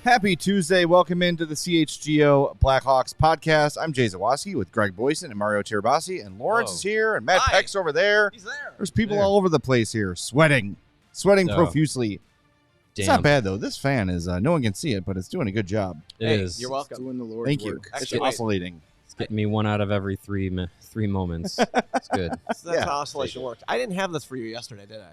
Happy Tuesday. Welcome into the CHGO Blackhawks Podcast. I'm Jay Zawaski with Greg Boysen and Mario Tirabassi, and Lawrence is here, and Matt Peck's over there. He's there. There's people all over the place here, sweating profusely. Damn. It's not bad, though. This fan is, no one can see it, but it's doing a good job. It is. You're welcome. Doing the Lord's Thank you. work. It's oscillating. It's getting me one out of every three moments. It's good. So that's how oscillation works. I didn't have this for you yesterday, did I?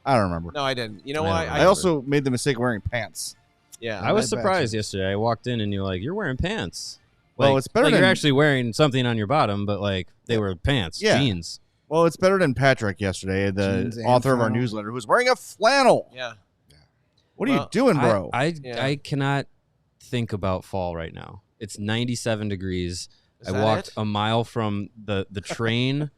I don't remember. No, I didn't. You know I why? don't I also made the mistake of wearing pants. Yeah. I was bad surprised too. yesterday. I walked in and you're like, you're wearing pants. Well, Like- it's better like than- you're actually wearing something on your bottom, but like they were pants, Yeah. jeans. Well, it's better than Patrick yesterday, the Jeans and author of our flannel. newsletter, who's wearing a flannel. Yeah. What are Well, you doing, bro? I cannot think about fall right now. It's 97 degrees. Is I that walked it? a mile from the train,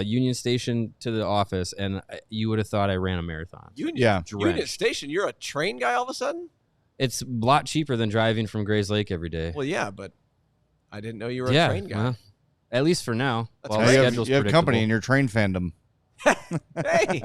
Union Station to the office, and you would have thought I ran a marathon. Union, Yeah. Union Drenched. Station, you're a train guy all of a sudden? It's a lot cheaper than driving from Grays Lake every day. Well, yeah, but I didn't know you were a yeah, train guy. well, at least for now. That's While great. the you schedule's have company in predictable. your train fandom. Hey,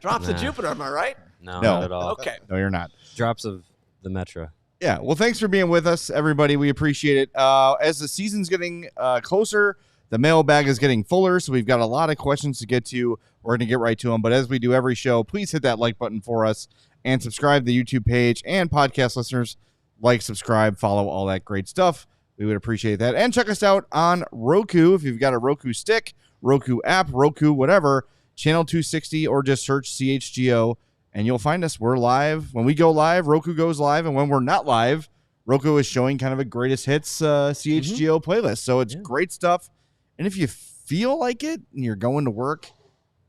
drops of Nah. Jupiter, am I right? No, No. not at all. Okay. No, you're not. Drops of the Metro. Yeah, well, thanks for being with us, everybody. We appreciate it. As the season's getting closer, the mailbag is getting fuller, so we've got a lot of questions to get to. We're going to get right to them, but as we do every show, please hit that like button for us and subscribe to the YouTube page. And podcast listeners, like, subscribe, follow, all that great stuff. We would appreciate that. And check us out on Roku. If you've got a Roku stick, Roku app, Roku, whatever, Channel 260, or just search CHGO. And you'll find us. We're live. When we go live, Roku goes live. And when we're not live, Roku is showing kind of a greatest hits CHGO playlist. So it's great stuff. And if you feel like it and you're going to work,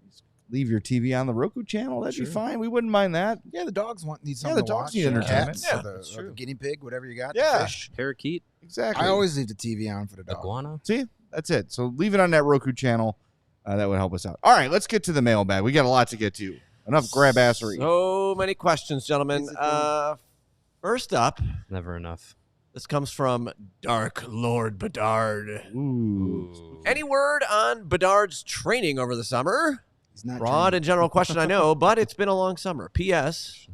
just leave your TV on the Roku channel. That'd be fine. We wouldn't mind that. Yeah, the dogs need Yeah, something the to dogs watch. need entertainment. Cats, Yeah, or the, that's or the true. guinea pig, whatever you got. Yeah. The fish. Parakeet, Exactly. I always leave the TV on for the dog. iguana. See, that's it. So leave it on that Roku channel. That would help us out. All right, let's get to the mailbag. We got a lot to get to. Enough grab-assery. So many questions, gentlemen. First up, Never enough. this comes from Dark Lord Bedard. Ooh. Any word on Bedard's training over the summer? He's not Broad training. and general question, I know, but it's been a long summer. P.S.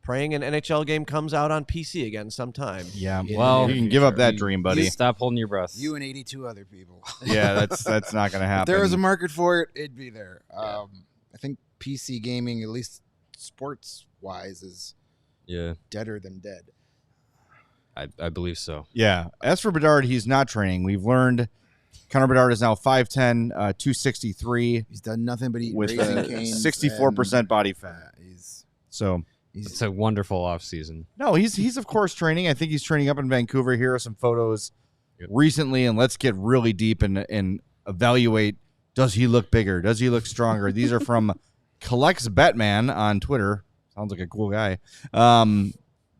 Praying an NHL game comes out on PC again sometime. Yeah, Yeah. well, you can give up that You- dream, buddy. Stop holding your breath. You and 82 other people. Yeah, that's not going to happen. If there was a market for it, it'd be there. I think PC gaming, at least sports-wise, is Yeah, deader than dead. I believe so. Yeah. As for Bedard, he's not training. We've learned Connor Bedard is now 5'10", 263, He's done nothing but eat with Raising Cane's 64% body fat. He's So, It's a wonderful off season. no, he's of course training. I think he's training up in Vancouver. Here are some photos Yep. recently, and let's get really deep and evaluate, does he look bigger? Does he look stronger? These are from Collects Batman on Twitter. Sounds like a cool guy.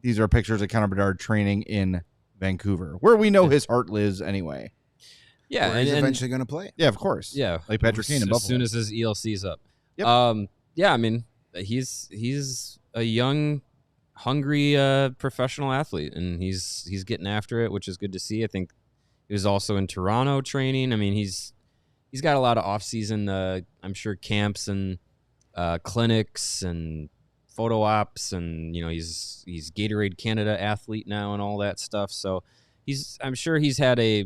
These are pictures of Connor Bedard training in Vancouver, where we know his heart lives anyway. Yeah, where he's and eventually going to play. Yeah, of course. yeah, Like Patrick Kane in as Buffalo. soon as his ELC's up. Yep. Yeah, I mean, he's a young, hungry professional athlete, and he's getting after it, which is good to see. I think he was also in Toronto training. I mean, he's got a lot of off-season, I'm sure, camps and clinics and photo ops, and he's Gatorade Canada athlete now and all that stuff. So I'm sure he's had a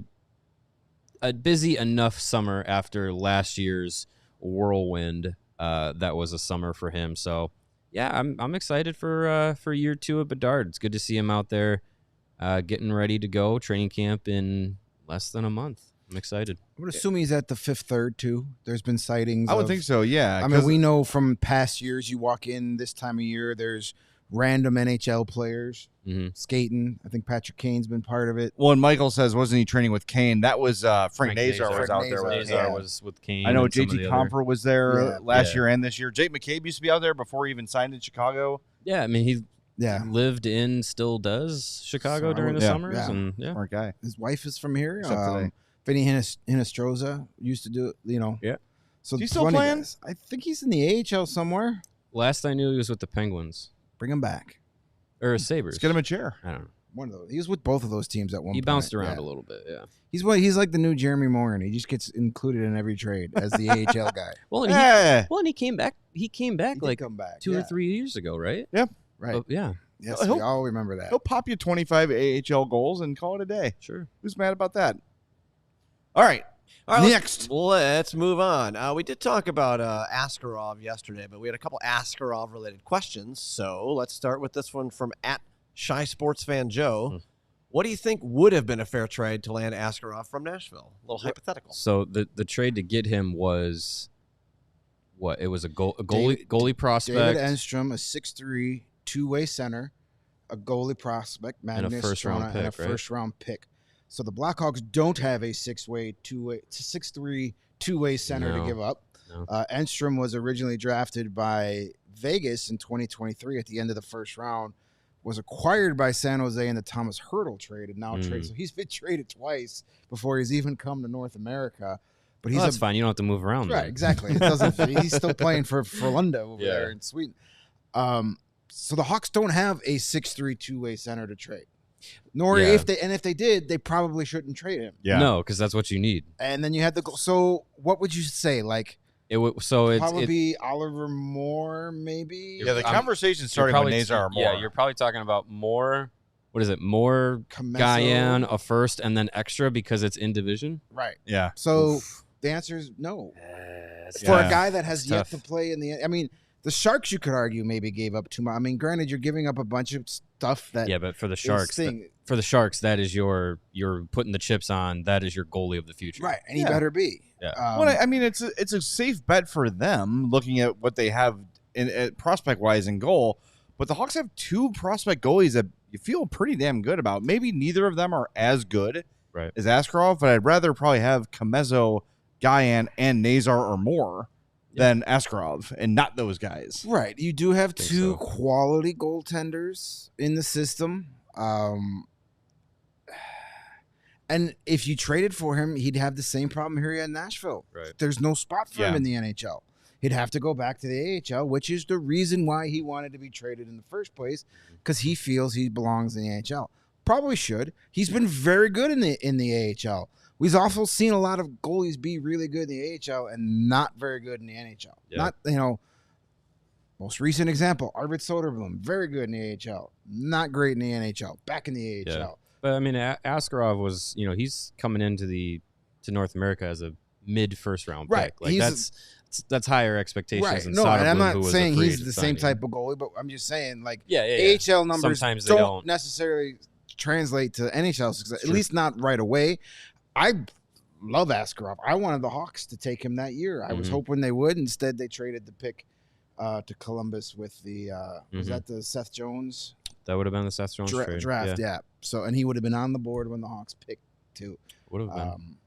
busy enough summer after last year's whirlwind that was a summer for him. So yeah, I'm excited for year two of Bedard. It's good to see him out there getting ready to go. Training camp in less than a month. I'm excited. I would assume he's at the fifth third, too. There's been sightings. I would think so, yeah. I mean, we know from past years, you walk in this time of year, there's random NHL players Mhm. skating. I think Patrick Kane's been part of it. Well, and Michael says, wasn't he training with Kane? That was Frank Nazar Nazar. was out there with Frank Kane. Nazar was with Kane. I know and some of JT the other- Compher was there Yeah. last Yeah. year and this year. Jake McCabe used to be out there before he even signed in Chicago. Yeah, I mean, he Yeah. lived in, still does Chicago So I during the would- yeah, summers, yeah. and yeah, Smart guy. His wife is from here. Except today. Vinny Hinostroza used to do it, Yeah. So Is he still plenty of playing? guys. I think he's in the AHL somewhere. last I knew he was with the Penguins Bring him back. or Sabres. Let's get him a chair. I don't know. One of those. He was with both of those teams at one He point. bounced around Yeah. a little bit, yeah. He's like the new Jeremy Morin. He just gets included in every trade as the AHL guy. Well, and Yeah. he came back. He came back He did like come back 2 or yeah. 3 years ago, right? Right. Oh, yeah, Yes, He'll- we all remember that. He'll pop you 25 AHL goals and call it a day. sure. Who's mad about that? All right. All right, Next. let's move on. We did talk about Askarov yesterday, but we had a couple Askarov-related questions. So let's start with this one from @ShySportsFanJoe. What do you think would have been a fair trade to land Askarov from Nashville? A little hypothetical. So the trade to get him was what? It was a goalie prospect David Enstrom, a 6'3", two-way center, a goalie prospect, And a Magnus first-round Strona, and a pick, right? first-round pick. So the Blackhawks don't have a 6'3", two-way center No. to give up. No. Enstrom was originally drafted by Vegas in 2023 at the end of the first round, was acquired by San Jose in the Thomas Hertl trade, and now traded. So he's been traded twice before he's even come to North America. But he's Well, that's fine. You don't have to move around. right, then. exactly. It doesn't. He's still playing for Frölunda over Yeah. there in Sweden. So the Hawks don't have a 6'3" two-way center to trade. Nor Yeah. if they did, they probably shouldn't trade him. Yeah. No, because that's what you need. And then you had the so what would you say? Like So it's probably be Oliver Moore, maybe. Yeah, the I'm- conversation started with Nazar or more. Yeah, you're probably talking about more. What is it? More Comesso. Guyan, a first, and then extra because it's in division. Right. Yeah. So the answer is no. It's For Yeah. a guy that has It's yet tough. to play in the. I mean, the Sharks, you could argue, maybe gave up too much. I mean, granted, you're giving up a bunch of stuff that. Yeah, but for the is Sharks, that is you're putting the chips on. That is your goalie of the future. right, and he Yeah. better be. Yeah. Well, I mean, it's a safe bet for them looking at what they have in prospect wise in goal. But the Hawks have two prospect goalies that you feel pretty damn good about. Maybe neither of them are as good Right. as Askarov, but I'd rather probably have Comesso, Guyan, and Nazar or more than Askarov, and not those guys. Right. You do have Think two so. quality goaltenders in the system. And if you traded for him, he'd have the same problem here in Nashville. Right. There's no spot for him Yeah. in the NHL. He'd have to go back to the AHL, which is the reason why he wanted to be traded in the first place, because he feels he belongs in the AHL. Probably should. He's been very good in the AHL. We've also seen a lot of goalies be really good in the AHL and not very good in the NHL. Yeah. Not, most recent example, Arvid Soderblom, very good in the AHL, not great in the NHL, back in the AHL. Yeah. But I mean, Askarov was, he's coming into North America as a mid first round Right. pick. Like He's that's higher expectations Right. than No, and I'm Soderblom, who not was saying a free he's agent the same signing. type of goalie, but I'm just saying, like, Yeah. AHL numbers Sometimes they don't don't. necessarily translate to NHL success, at True. least not right away. I love Askarov. I wanted the Hawks to take him that year. I was Mhm. hoping they would. Instead, they traded the pick to Columbus with the was Mhm. that the Seth Jones That would have been the Seth Jones trade. draft? Yeah. So, and he would have been on the board when the Hawks picked too. Would have been.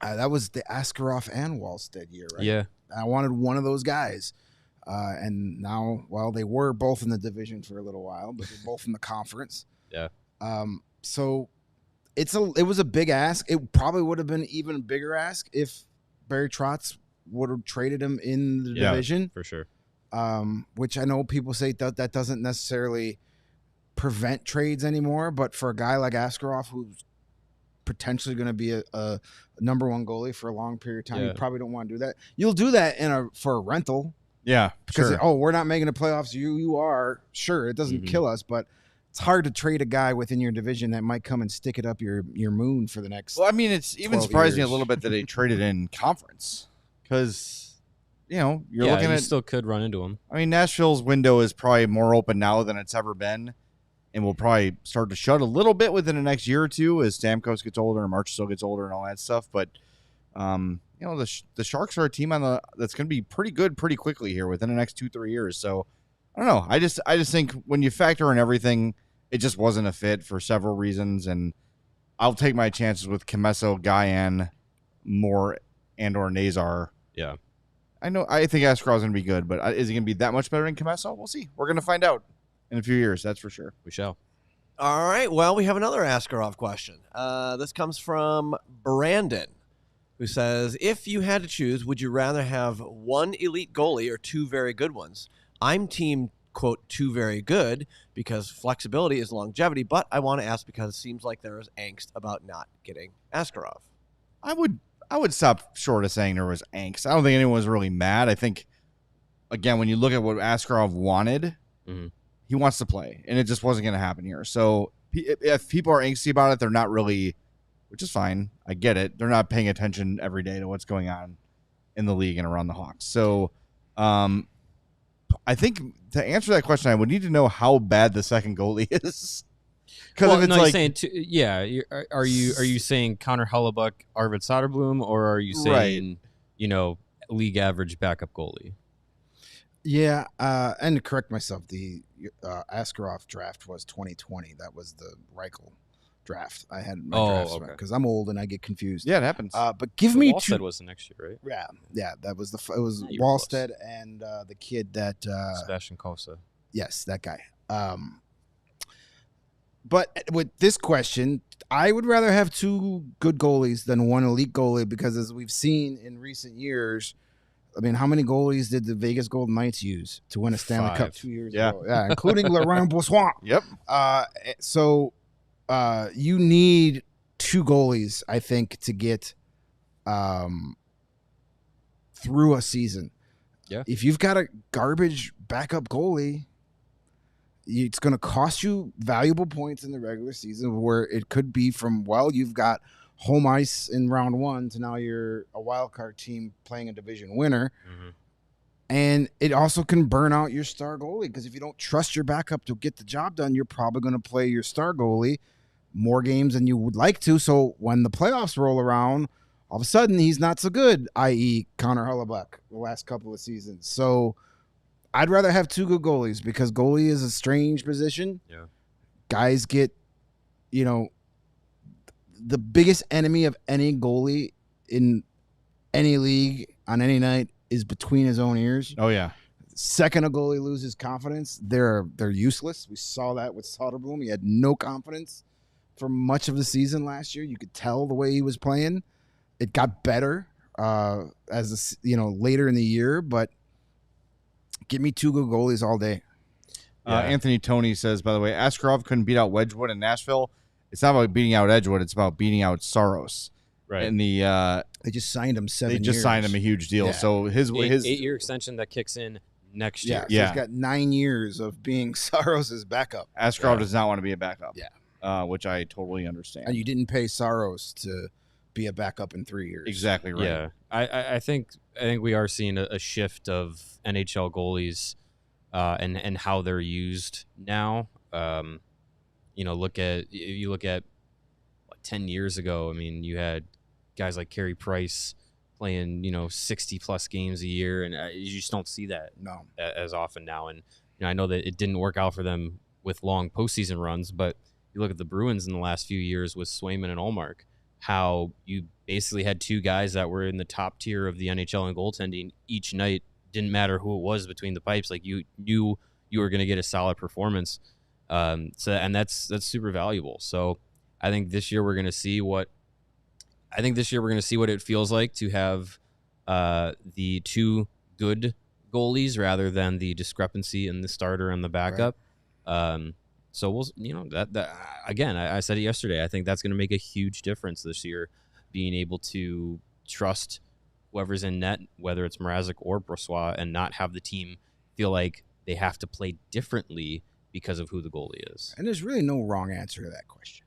That was the Askarov and Wallstead year, right? Yeah. I wanted one of those guys. And now, well, they were both in the division for a little while, but they're both in the conference. Yeah. So it was a big ask. It probably would have been even a bigger ask if Barry Trotz would have traded him in the Yeah. division. For sure. Which I know people say that doesn't necessarily prevent trades anymore, but for a guy like Askarov, who's potentially going to be a number one goalie for a long period of time, you Yeah. probably don't want to do that. You'll do that for a rental Yeah, because sure. we're not making the playoffs. You are. Sure, it doesn't Mhm. kill us, but it's hard to trade a guy within your division that might come and stick it up your moon for the next. Well, I mean, it's even 12 surprised me a years. little bit that they traded in conference because, you're yeah, looking you at. still could run into him. I mean, Nashville's window is probably more open now than it's ever been, and will probably start to shut a little bit within the next year or two as Stamkos gets older and Marchessault gets older and all that stuff. But, the Sharks are a team that's going to be pretty good pretty quickly here within the next 2-3 years. So I don't know. I just think when you factor in everything, it just wasn't a fit for several reasons, and I'll take my chances with Comesso, Guyan, Moore, and or Nazar. Yeah. I think Askarov's going to be good, but is he going to be that much better than Comesso? We'll see. We're going to find out in a few years, that's for sure. We shall. All right. Well, we have another Askarov question. This comes from Brandon, who says, if you had to choose, would you rather have one elite goalie or two very good ones? I'm team, quote, two very good because flexibility is longevity, but I want to ask because it seems like there is angst about not getting Askarov. I would stop short of saying there was angst. I don't think anyone was really mad. I think, again, when you look at what Askarov wanted, he wants to play, and it just wasn't going to happen here. So if people are angsty about it, they're not really, which is fine. I get it. They're not paying attention every day to what's going on in the league and around the Hawks. So I think to answer that question, I would need to know how bad the second goalie is. Well, if it's saying are you saying Connor Hellebuyck, Arvid Soderblom, or are you saying league average backup goalie? Yeah, and to correct myself, the Askarov draft was 2020. That was the Reichel draft. I had my drafts because I'm old and I get confused. Yeah, it happens. But give me Wallstead was the next year, right? Yeah, that was it was Wallstead and the kid that Sebastian Kosa. Yes, that guy. But with this question, I would rather have two good goalies than one elite goalie because, as we've seen in recent years, I mean, how many goalies did the Vegas Golden Knights use to win a Stanley Cup 2 years ago? Yeah, including Laurent Brossoit. Yep. So you need two goalies, I think, to get through a season. Yeah. If you've got a garbage backup goalie, it's going to cost you valuable points in the regular season where it could be from, well, you've got home ice in round one to now you're a wild card team playing a division winner. And it also can burn out your star goalie because if you don't trust your backup to get the job done, you're probably going to play your star goalie more games than you would like to. So when the playoffs roll around, all of a sudden he's not so good, i.e. Connor Hellebuyck the last couple of seasons. So I'd rather have two good goalies because goalie is a strange position. Yeah. Guys get, the biggest enemy of any goalie in any league on any night is between his own ears. Oh, yeah. Second a goalie loses confidence, they're useless. We saw that with Soderblom. He had no confidence for much of the season last year. You could tell the way he was playing. It got better as later in the year, but give me two good goalies all day. Anthony Tony says, by the way, Askarov couldn't beat out Wedgwood in Nashville. It's not about beating out Edgewood. It's about beating out Saros. Right. And they just signed him 7 years. They just signed him a huge deal. Yeah. So his 8-year extension that kicks in next year. So he's got 9 years of being Saros' backup. Askarov does not want to be a backup. Yeah. Which I totally understand. And you didn't pay Saros to be a backup in 3 years. Exactly right. Yeah. I think we are seeing a shift of NHL goalies and how they're used now. You look at 10 years ago, I mean, you had guys like Carey Price playing, 60 plus games a year, and you just don't see that as often now. And I know that it didn't work out for them with long postseason runs, but you look at the Bruins in the last few years with Swayman and Ullmark, how you basically had two guys that were in the top tier of the NHL in goaltending each night. Didn't matter who it was between the pipes. Like you knew you were going to get a solid performance. That's super valuable. So I think this year we're going to see what it feels like to have the two good goalies rather than the discrepancy in the starter and the backup. Right. So we'll, that again, I said it yesterday. I think that's going to make a huge difference this year, being able to trust whoever's in net, whether it's Mrazek or Brossoit, and not have the team feel like they have to play differently because of who the goalie is. And there's really no wrong answer to that question.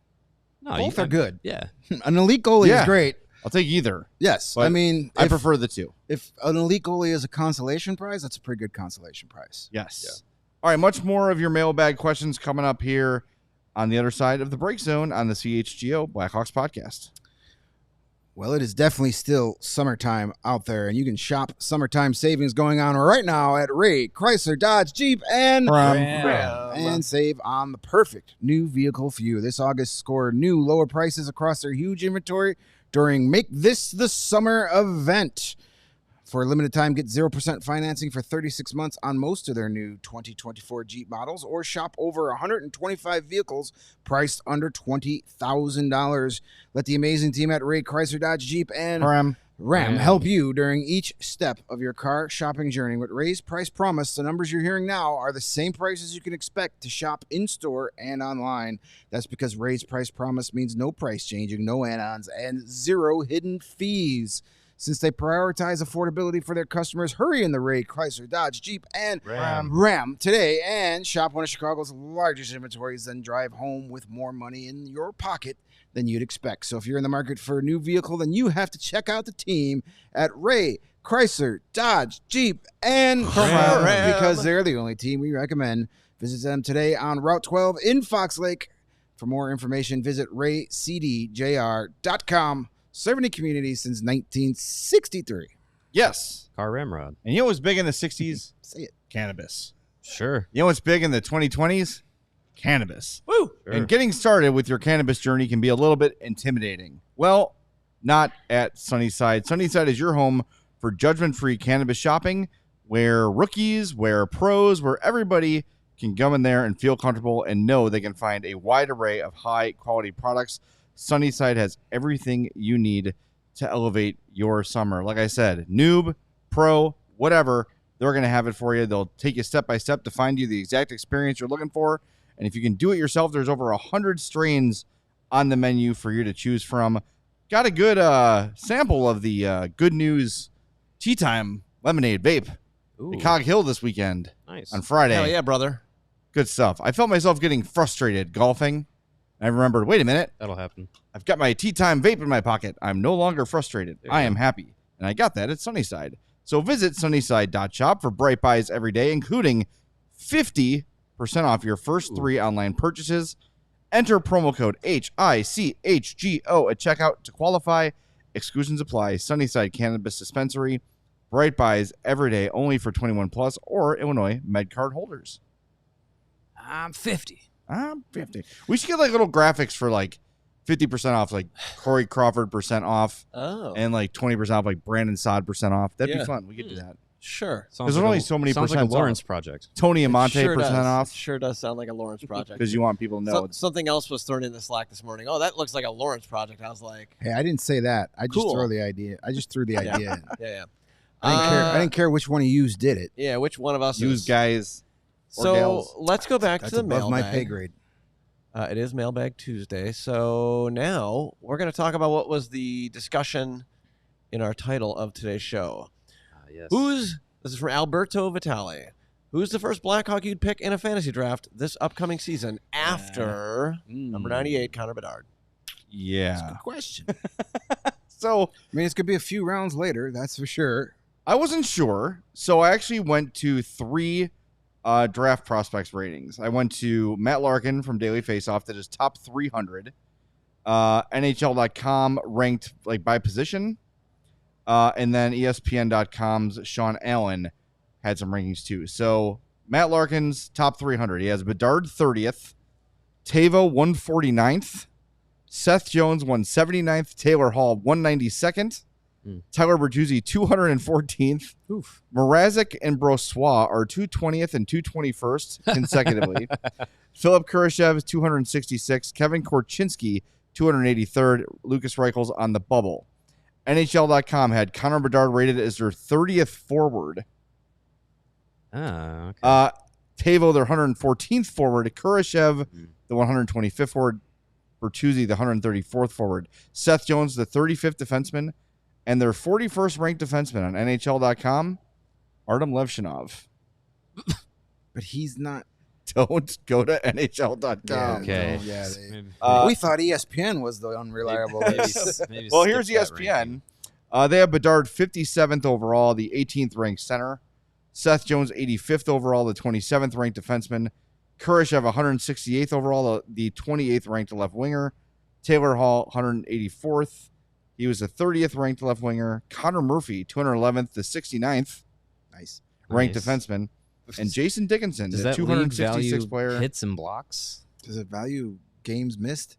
No, both are good. Yeah. An elite goalie is great. I'll take either. Yes. But I if prefer the two. If an elite goalie is a consolation prize, that's a pretty good consolation prize. Yes. Yeah. All right, much more of your mailbag questions coming up here on the other side of the break zone on the CHGO Blackhawks podcast. Well, it is definitely still summertime out there, and you can shop summertime savings going on right now at Ray, Chrysler, Dodge, Jeep, and Ram. and save on the perfect new vehicle for you. This August, score new lower prices across their huge inventory during Make This the Summer event. For a limited time, get 0% financing for 36 months on most of their new 2024 Jeep models, or shop over 125 vehicles priced under $20,000. Let the amazing team at Ray, Chrysler, Dodge, Jeep, and Ram help you during each step of your car shopping journey. With Ray's Price Promise, the numbers you're hearing now are the same prices you can expect to shop in-store and online. That's because Ray's Price Promise means no price changing, no add-ons, and zero hidden fees. Since they prioritize affordability for their customers, hurry in the Ray, Chrysler, Dodge, Jeep, and Ram today and shop one of Chicago's largest inventories, then drive home with more money in your pocket than you'd expect. So if you're in the market for a new vehicle, then you have to check out the team at Ray, Chrysler, Dodge, Jeep, and Ram, because they're the only team we recommend. Visit them today on Route 12 in Fox Lake. For more information, visit raycdjr.com. Serving the community since 1963. Yes. Car ramrod. And you know what's big in the 60s? Say it. Cannabis. Sure. You know what's big in the 2020s? Cannabis. Woo! Sure. And getting started with your cannabis journey can be a little bit intimidating. Well, not at Sunnyside. Sunnyside is your home for judgment-free cannabis shopping, where rookies, where pros, where everybody can go in there and feel comfortable and know they can find a wide array of high-quality products. Sunnyside has everything you need to elevate your summer. Like I said, noob, pro, whatever, they're going to have it for you. They'll take you step by step to find you the exact experience you're looking for. And if you can do it yourself, there's over 100 strains on the menu for you to choose from. Got a good sample of the Good News Tea Time Lemonade Vape at Cog Hill this weekend. Nice. On Friday. Hell yeah, brother. Good stuff. I felt myself getting frustrated golfing. I remembered, wait a minute. That'll happen. I've got my tea time vape in my pocket. I'm no longer frustrated. I am happy. And I got that at Sunnyside. So visit sunnyside.shop for bright buys every day, including 50% off your first 3 online purchases. Enter promo code HICHGO at checkout to qualify. Exclusions apply. Sunnyside Cannabis Dispensary. Bright buys every day, only for 21 plus or Illinois MedCard holders. I'm 50. I'm 50. We should get like little graphics for like 50% off, like Corey Crawford % off, and like 20% off, like Brandon Saad % off. That'd be fun. We could do that. Sure. There's only so many sounds percent like a Lawrence project. Tony Amante Sure % does. off. Sure does sound like a Lawrence project. Because you want people to know. Something else was thrown in the Slack this morning. Oh, that looks like a Lawrence project. I was like, Hey, I didn't say that. I just Cool. threw the idea. I just threw the idea in. yeah. I didn't care which one of you did it. Yeah, which one of us Use is? guys or So gals. let's go back That's to the above mailbag. my pay grade. It is Mailbag Tuesday. So now we're going to talk about what was the discussion in our title of today's show. Yes. This is from Alberto Vitale. Who's the first Blackhawk you'd pick in a fantasy draft this upcoming season after number 98, Connor Bedard? Yeah. Good question. So, I mean, it's going to be a few rounds later, that's for sure. I wasn't sure. So I actually went to 3 draft prospects ratings. I went to Matt Larkin from Daily Faceoff that is top 300. NHL.com ranked like by position. And then ESPN.com's Sean Allen had some rankings too. So Matt Larkin's top 300. He has Bedard 30th, Tavo 149th, Seth Jones 179th, Taylor Hall 192nd, Tyler Bertuzzi 214th. Oof. Mrazek and Brossoit are 220th and 221st consecutively. Philip Kurashev 266th, Kevin Korchinski 283rd, Lucas Reichels on the bubble. NHL.com had Connor Bedard rated as their 30th forward. Okay. Tavo, their 114th forward. Kurashev, the 125th forward. Bertuzzi, the 134th forward. Seth Jones, the 35th defenseman. And their 41st ranked defenseman on NHL.com, Artem Levshinov. But he's not. Don't go to NHL.com. Okay. Yeah, Maybe- we thought ESPN was the unreliable. maybe Well, skip here's that ESPN. ranking. They have Bedard 57th overall, the 18th ranked center. Seth Jones 85th overall, the 27th ranked defenseman. Kurashev 168th overall, the 28th ranked left winger. Taylor Hall 184th. He was the 30th ranked left winger. Connor Murphy, 211th to 69th Nice. ranked Nice. defenseman. And Jason Dickinson, Does the that league 266th value player. hits and blocks? Does it value games missed?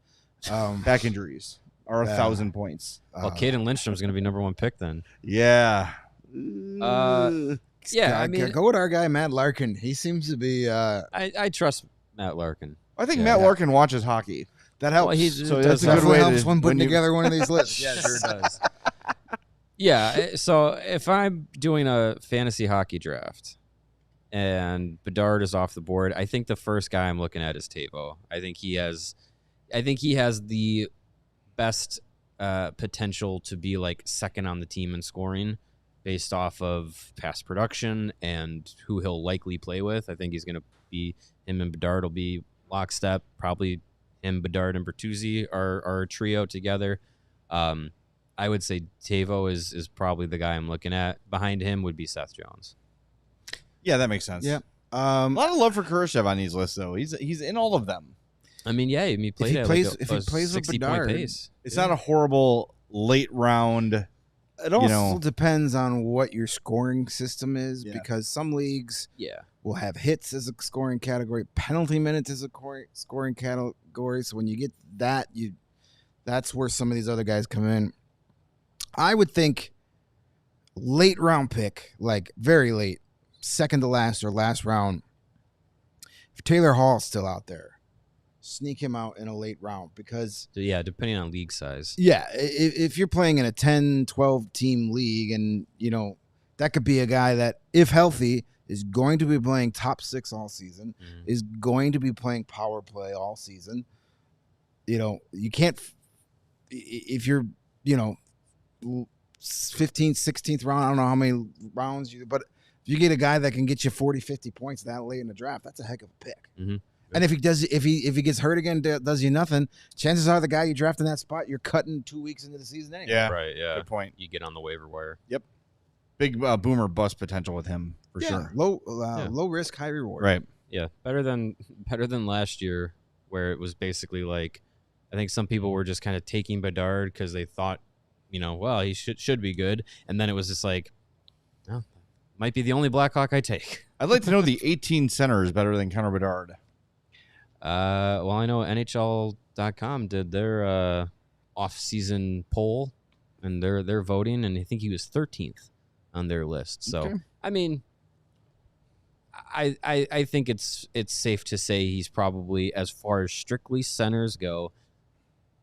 Back injuries are 1,000 points. Well, Caden Lindstrom's going to be number 1 pick then. Yeah. Yeah, I mean, go with our guy Matt Larkin. He seems to be. I trust Matt Larkin. I think Yeah. Matt Larkin watches hockey. That helps. Well, he So does that's a have- good way helps to- when putting when you- together one of these lists. Yeah, it sure does. Yeah, so if I'm doing a fantasy hockey draft and Bedard is off the board, I think the first guy I'm looking at is Tavo. I think he has the best potential to be like second on the team in scoring based off of past production and who he'll likely play with. I think he's going to be him and Bedard will be lockstep. Probably him, Bedard, and Bertuzzi are a trio together. I would say Tavo is probably the guy I'm looking at. Behind him would be Seth Jones. Yeah, that makes sense. Yeah. A lot of love for Kurashev on these lists, though. He's in all of them. I mean, yeah, he played at plays- like if he plays with 60-point Bedard, pace. It's not a horrible late round. It also know. depends on what your scoring system is, Yeah. because some leagues Yeah. will have hits as a scoring category, penalty minutes as a scoring category. So when you get that, that's where some of these other guys come in. I would think late round pick, like very late, second to last or last round. If Taylor Hall's still out there, sneak him out in a late round, because So, yeah, depending on league size. yeah, if you're playing in a 10, 12 team league, and that could be a guy that, if healthy, is going to be playing top 6 all season, Mhm. is going to be playing power play all season. You can't, if you're, 15th, 16th round, I don't know how many rounds but if you get a guy that can get you 40, 50 points that late in the draft, that's a heck of a pick. Mhm. And if he gets hurt again, does you nothing, chances are the guy you draft in that spot, you're cutting 2 weeks into the season anyway. Yeah, Right, yeah. good point. You get on the waiver wire. Big boomer bust potential with him for sure. Low risk, high reward. Right. Yeah, better than last year, where it was basically like, I think some people were just kind of taking Bedard because they thought, well, he should be good, and then it was just like, oh, might be the only Blackhawk I take. I'd like to know the 18 center is better than Connor Bedard. Well, I know NHL.com did their off-season poll, and they're voting, and I think he was 13th on their list. So, Okay. I mean, I think it's safe to say he's probably, as far as strictly centers go,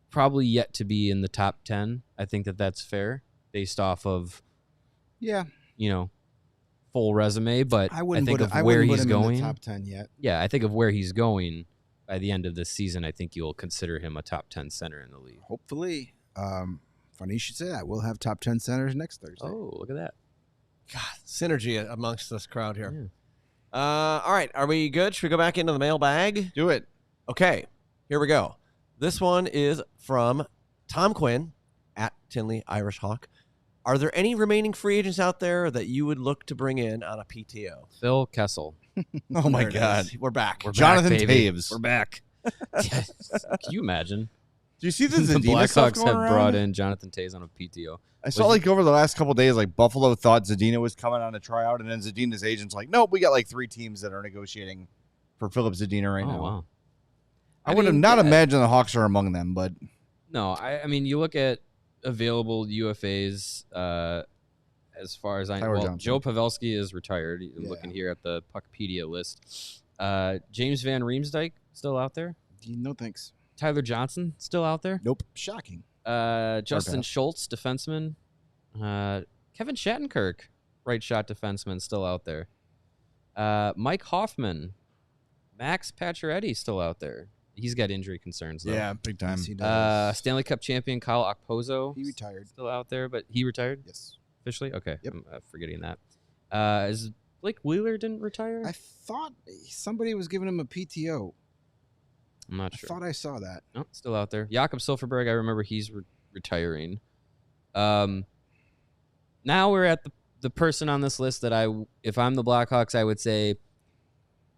probably yet to be in the top 10. I think that's fair based off of, Yeah, full resume, but I wouldn't think put of I where wouldn't put he's him in going. the top 10 yet. Yeah, I think of where he's going by the end of this season. I think you'll consider him a top 10 center in the league. Hopefully. Funny you should say that. We'll have top 10 centers next Thursday. Oh, look at that. God, synergy amongst this crowd here. Yeah. All right, are we good? Should we go back into the mailbag? Do it. Okay, here we go. This one is from Tom Quinn at Tinley Irish Hawk. Are there any remaining free agents out there that you would look to bring in on a PTO? Phil Kessel. Oh my There it God. is. We're back. We're Jonathan back, baby. Taves. We're back. Can you imagine? Do you see the The Zadina stuff Blackhawks going have around? brought in Jonathan Taves on a PTO. I saw like over the last couple of days, like Buffalo thought Zadina was coming on a tryout, and then Zadina's agent's like, nope, we got like 3 teams that are negotiating for Philip Zadina right now. Wow. I would have mean, not yeah. imagined the Hawks are among them, but No, I mean, you look at available UFAs as far as I know. Tyler Well, Johnson. Joe Pavelski is retired. I'm Yeah. looking here at the Puckpedia list. James Van Riemsdyk still out there. No thanks. Tyler Johnson still out there. Nope. Shocking. Justin pass. Schultz, defenseman. Kevin Shattenkirk, right shot defenseman, still out there. Mike Hoffman, Max Pacioretty, still out there. He's got injury concerns though. yeah, big time. Yes, he does. Stanley Cup champion Kyle Okposo, He retired. still out there, but he retired Yes. officially. Okay, Yep. I'm forgetting that. Is Blake Wheeler didn't retire? I thought somebody was giving him a PTO. I'm not I sure. thought I saw that. No, still out there. Jakob Silfverberg, I remember he's retiring. Now we're at the person on this list that if I'm the Blackhawks, I would say,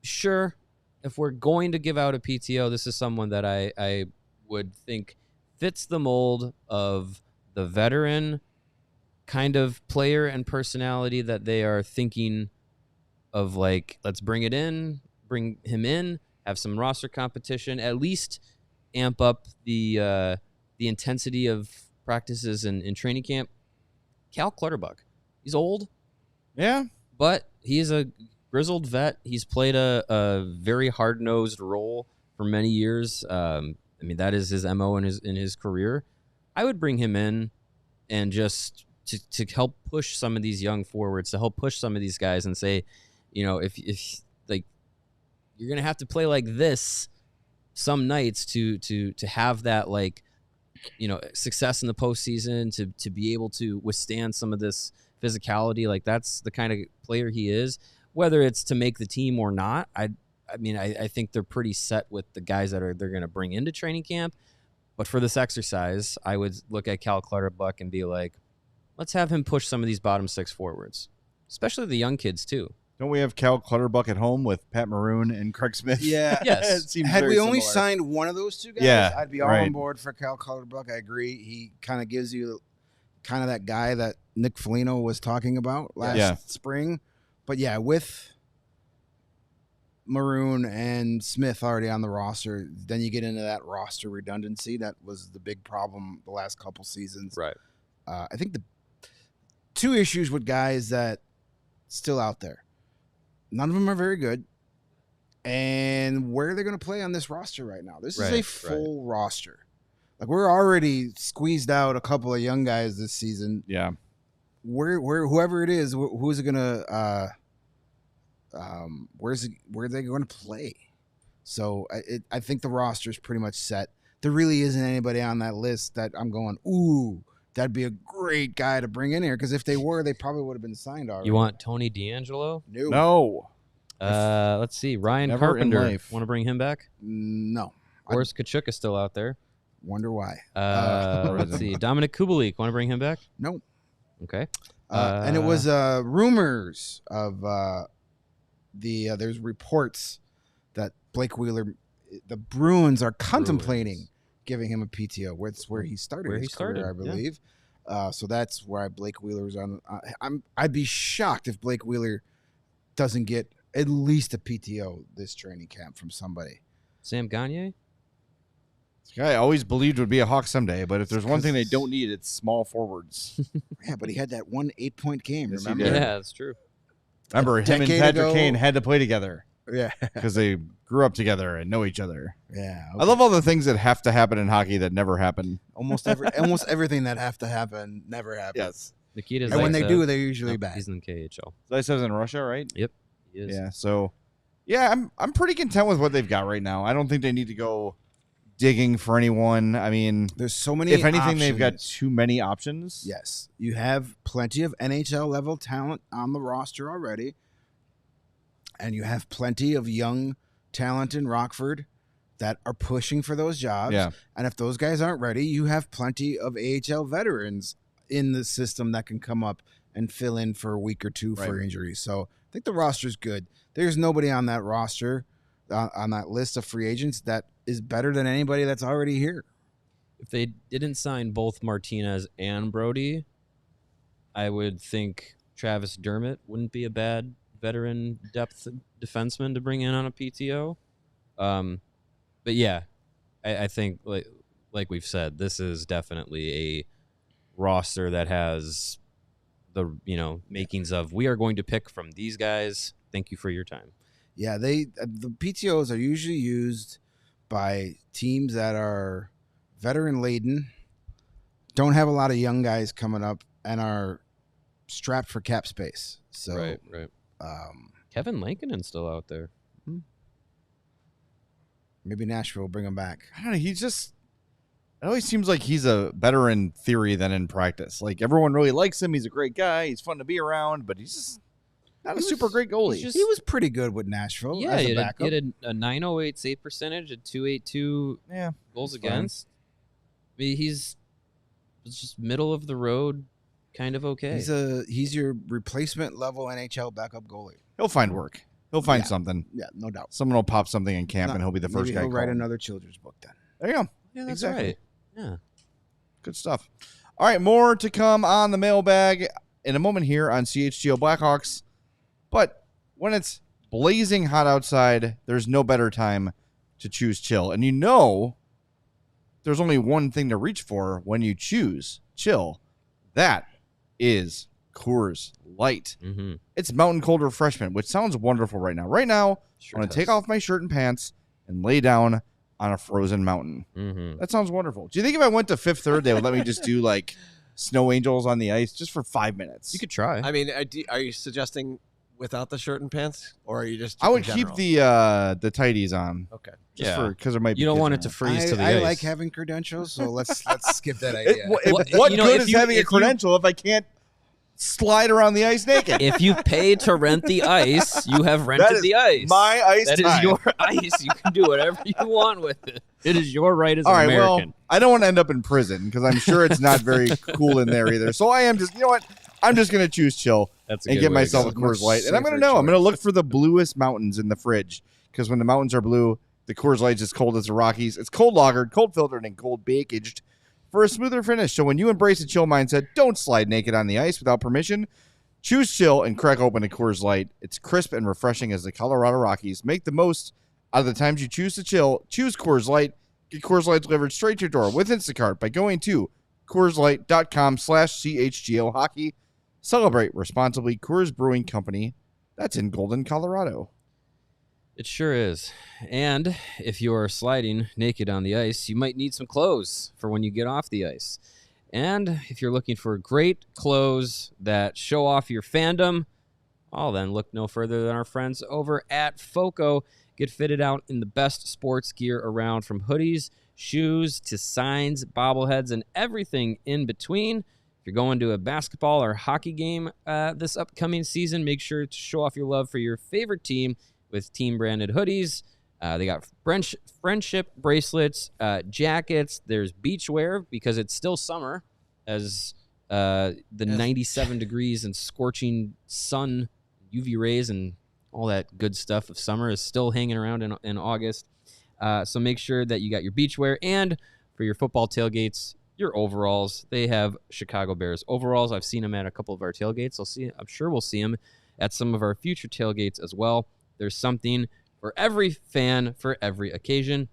sure, if we're going to give out a PTO, this is someone that I would think fits the mold of the veteran kind of player and personality that they are thinking of, like, let's bring him in, have some roster competition, at least amp up the intensity of practices in training camp. Cal Clutterbuck, he's old, Yeah. but he is a grizzled vet. He's played a very hard-nosed role for many years. I mean, that is his MO in his career. I would bring him in and just to help push some of these young forwards, to help push some of these guys and say, you know, if like, you're going to have to play like this some nights to have that, like, you know, success in the postseason, to be able to withstand some of this physicality. Like, that's the kind of player he is. Whether it's to make the team or not, I think they're pretty set with the guys that they're going to bring into training camp. But for this exercise, I would look at Cal Clutterbuck and be like, let's have him push some of these bottom six forwards, especially the young kids too. Don't we have Cal Clutterbuck at home with Pat Maroon and Craig Smith? Yeah. Yes. It seems Had very we only similar. signed one of those two guys, Yeah, I'd be all right. on board for Cal Clutterbuck. I agree. He kind of gives you kind of that guy that Nick Foligno was talking about last spring. But yeah, with Maroon and Smith already on the roster, then you get into that roster redundancy. That was the big problem the last couple seasons. Right. I think the two issues with guys that still out there, none of them are very good. And where are they going to play on this roster right now? This is a full roster. Like, we're already squeezed out a couple of young guys this season. Yeah. Where whoever it is, who's it going to where are they going to play? So I think the roster is pretty much set. There really isn't anybody on that list that I'm going, ooh, that'd be a great guy to bring in here, because if they were, they probably would have been signed already. You want Tony D'Angelo? No. Let's see. Ryan Never in Carpenter. life. Want to bring him back? No. Boris Kachuk is still out there. Wonder why. Let's see. Dominic Kubalik. Want to bring him back? No. Okay. And it was rumors of there's reports that Blake Wheeler, the Bruins are contemplating giving him a PTO. Where he started his career, I believe. Yeah. So that's why Blake Wheeler was on. I'd be shocked if Blake Wheeler doesn't get at least a PTO this training camp from somebody. Sam Gagne? This guy I always believed would be a Hawk someday, but if there's one thing they don't need, it's small forwards. Yeah, but he had that one 8-point game, Yes, he remember? did. Yeah, that's true. Remember, him and decade Patrick ago- Kane had to play together Yeah. because they grew up together and know each other. Yeah. I love all the things that have to happen in hockey that never happen. almost everything that have to happen never happens. Yes. Nikita And when they Zaitsev. do, they're usually Nope, bad. He's in the KHL. Zaitsev's in Russia, right? He is. Yeah. So, yeah, I'm pretty content with what they've got right now. I don't think they need to go digging for anyone. I mean, There's so many. if anything, they've got options. too many options. Yes, you have plenty of NHL level talent on the roster already, and you have plenty of young talent in Rockford that are pushing for those jobs. Yeah. And if those guys aren't ready, you have plenty of AHL veterans in the system that can come up and fill in for a week or two for Right. injuries. So I think the roster's good. There's nobody on that roster, on that list of free agents, that is better than anybody that's already here. If they didn't sign both Martinez and Brody, I would think Travis Dermott wouldn't be a bad veteran depth defenseman to bring in on a PTO. But yeah, I think like we've said, this is definitely a roster that has the makings of, we are going to pick from these guys. Thank you for your time. Yeah, the PTOs are usually used by teams that are veteran laden, don't have a lot of young guys coming up, and are strapped for cap space. So right. Kevin Lankinen's still out there. maybe Nashville will bring him back. I don't know. It always seems like he's a better in theory than in practice. Like, everyone really likes him. He's a great guy. He's fun to be around, but he's just not a super great goalie. He was pretty good with Nashville Yeah, as he a had backup. a 908 save percentage, a 282 Yeah, goals that's fine. against. I mean, he's just middle of the road, kind of okay. He's your replacement level NHL backup goalie. He'll find work. He'll find Yeah. something. Yeah, no doubt. Someone will pop something in camp, and he'll be the first Maybe guy he'll write called. another children's book then. There you go. Yeah, that's Exactly. right. Yeah. Good stuff. All right, more to come on the mailbag in a moment here on CHGO Blackhawks. But when it's blazing hot outside, there's no better time to choose chill. And there's only one thing to reach for when you choose chill. That is Coors Light. Mm-hmm. It's mountain cold refreshment, which sounds wonderful right now. Right now, Sure I'm going to does. take off my shirt and pants and lay down on a frozen mountain. Mm-hmm. That sounds wonderful. Do you think if I went to Fifth Third, they would let me just do like snow angels on the ice just for 5 minutes? You could try. I mean, are you suggesting without the shirt and pants, or are you just? I would in keep general? the tighties on. Okay. Just Yeah. because there might be You don't kids want it around. to freeze to the I ice. like having credentials, so let's skip that It- idea. what you know, good if is you- having a if you- credential if I can't slide around the ice naked? If you pay to rent the ice, you have rented is the ice. My ice That is time. your ice. You can do whatever you want with it. It is your right as All an right, American. well, I don't want to end up in prison because I'm sure it's not very cool in there either. So I am just, you know what? I'm just going to choose chill That's a and good get way to myself go. a Coors Light. And I'm going to Safer know. I'm going to choice. look for the bluest mountains in the fridge because when the mountains are blue, the Coors Light's as cold as the Rockies. It's cold lagered, cold filtered, and cold baked for a smoother finish. So when you embrace a chill mindset, don't slide naked on the ice without permission. Choose chill and crack open a Coors Light. It's crisp and refreshing as the Colorado Rockies. Make the most out of the times you choose to chill. Choose Coors Light. Get Coors Light delivered straight to your door with Instacart by going to CoorsLight.com/CHGO Hockey. Celebrate responsibly. Coors Brewing Company. That's in Golden, Colorado. It sure is. And if you're sliding naked on the ice, you might need some clothes for when you get off the ice. And if you're looking for great clothes that show off your fandom, well, then look no further than our friends over at FOCO. Get fitted out in the best sports gear around, from hoodies, shoes, to signs, bobbleheads, and everything in between. If you're going to a basketball or hockey game this upcoming season, make sure to show off your love for your favorite team with team-branded hoodies. They got friendship bracelets, jackets. There's beachwear because it's still summer, as the 97 degrees and scorching sun, UV rays, and all that good stuff of summer is still hanging around in August. So make sure that you got your beachwear, and for your football tailgates, your overalls. They have Chicago Bears overalls. I've seen them at a couple of our tailgates. I'm sure we'll see them at some of our future tailgates as well. There's something for every fan, for every occasion.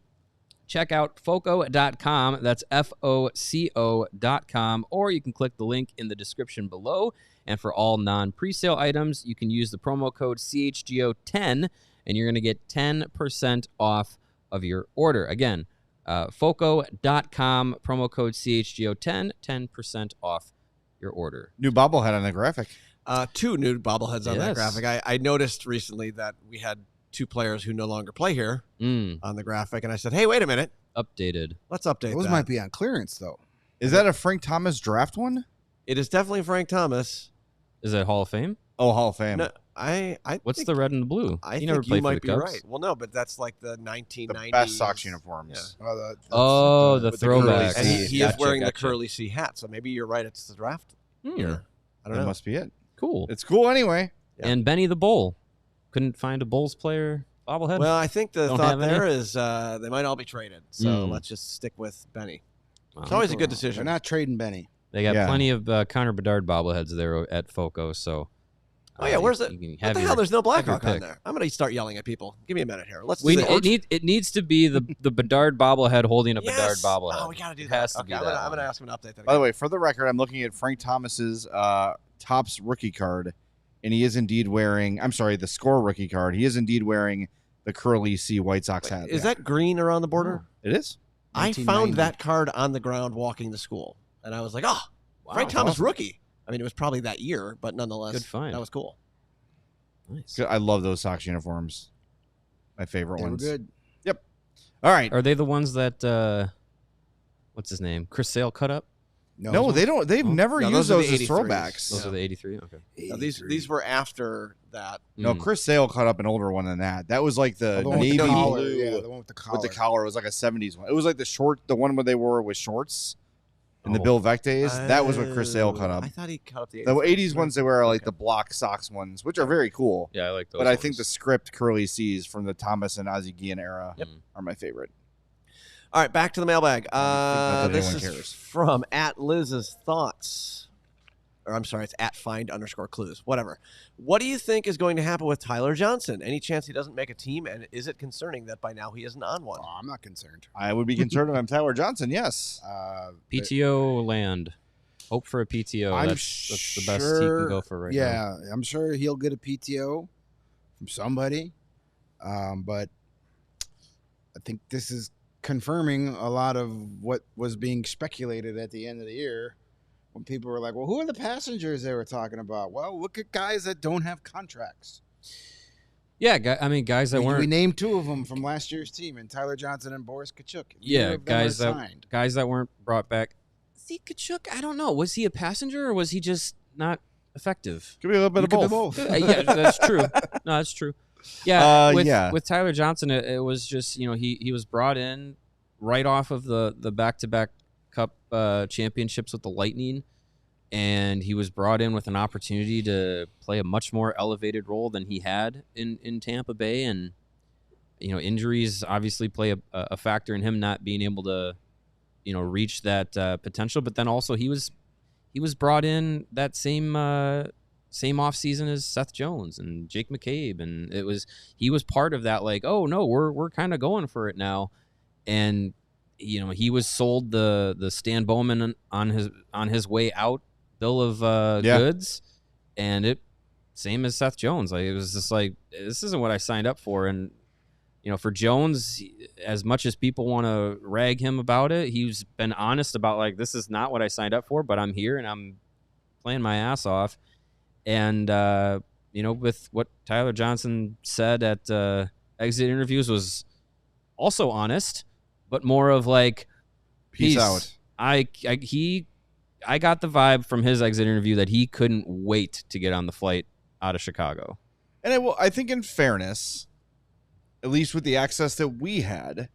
Check out foco.com. That's FOCO.com. Or you can click the link in the description below. And for all non-presale items, you can use the promo code CHGO10, and you're going to get 10% off of your order. Again, foco.com, promo code CHGO10, 10% off your order. New bobblehead on the graphic. 2 new bobbleheads on that Yes. graphic. I noticed recently that we had 2 players who no longer play here on the graphic, and I said, hey, wait a minute. Updated. Let's update Those that. might be on clearance, though. Is that a Frank Thomas draft one? It is definitely Frank Thomas. Is that Hall of Fame? Oh, Hall of Fame. No, I What's think, the red and the blue? I He never think played you for might the be Cubs. right. Well, no, but that's like the 1990s. The best Sox uniforms. Oh, the with the curly throwback. And he Gotcha, is wearing gotcha. the curly C hat, so maybe you're right. It's the draft year. I don't That know. must be it. Cool. It's cool anyway. Yeah. And Benny the Bull. Couldn't find a Bulls player bobblehead. Well, I think the Don't thought have any? there is they might all be traded. So Hmm. let's just stick with Benny. Wow. It's always a good They're decision. not trading Benny. They got Yeah. plenty of Connor Bedard bobbleheads there at FOCO. So, Oh, yeah, where's it? you can What have the your- hell? There's no have your Blackhawk on pick. there. I'm gonna start yelling at people. Give me a minute here. Let's do We, this. it needs to be the Bedard bobblehead holding a Bedard Yes! bobblehead. Oh, we gotta do It that. has to Okay, be I'm that gonna one. ask him to update that. By the again. way, for the record, I'm looking at Frank Thomas's Topps rookie card, and he is indeed wearing. I'm sorry, the score rookie card. He is indeed wearing the curly C White Sox hat. Is that green around the border? It is. I found 1990. that card on the ground walking to school, and I was like, "Oh, Frank Thomas awesome. rookie." I mean, it was probably that year, but nonetheless, Good find. that was cool. Nice. I love those Sox uniforms. My favorite They were ones. good. All right. Are they the ones that what's his name? Chris Sale cut up? No, they don't. They've Oh. never No, used those are those the as 83s. throwbacks. Those are the 83. Okay. Now, these were after that. No, Mm. Chris Sale cut up an older one than that. That was like the The one with navy the collar. blue Yeah, the one with the collar. with the collar. It was like a 70s one. It was like the one where they wore with shorts in the Oh. Bill Veck days. That was what Chris Sale cut up. I thought he cut up the The 80s ones they wear are like Okay. the block socks ones, which are very cool. Yeah, I like those. But I think the ones. script curly C's from the Thomas and Ozzie Guillen era Yep. are my favorite. All right, back to the mailbag. that This anyone is cares. from @Liz's Thoughts. Or I'm sorry, it's @find_clues. Whatever. What do you think is going to happen with Tyler Johnson? Any chance he doesn't make a team? And is it concerning that by now he isn't on one? Oh, I'm not concerned. I would be concerned if I'm Tyler Johnson. Yes. PTO land. Hope for a PTO. I'm That's the best he can go for right now. Yeah, I'm sure he'll get a PTO from somebody. But I think this is confirming a lot of what was being speculated at the end of the year when people were like, well, who are the passengers they were talking about? Well, look at guys that don't have contracts. Yeah, guys that weren't. We named 2 of them from last year's team, and Tyler Johnson and Boris Kachuk. Yeah, Neither of them are guys signed. that weren't brought back. See, Kachuk, I don't know. Was he a passenger or was he just not effective? Could be a little bit You of could both. do Yeah, that's true. No, that's true. Yeah, yeah. with Tyler Johnson, it was just, he was brought in right off of the back-to-back Cup championships with the Lightning, and he was brought in with an opportunity to play a much more elevated role than he had in Tampa Bay, and injuries obviously play a factor in him not being able to reach that potential. But then also he was brought in that same offseason as Seth Jones and Jake McCabe, and he was part of that, like, oh no, we're kind of going for it now. And he was sold the Stan Bowman on his way out bill of goods, and it same as Seth Jones. Like, it was just like, this isn't what I signed up for. And for Jones, as much as people want to rag him about it, he's been honest about, like, this is not what I signed up for, but I'm here and I'm playing my ass off. And with what Tyler Johnson said at exit interviews was also honest, but more of like, Peace out. I got the vibe from his exit interview that he couldn't wait to get on the flight out of Chicago. And I think in fairness, at least with the access that we had,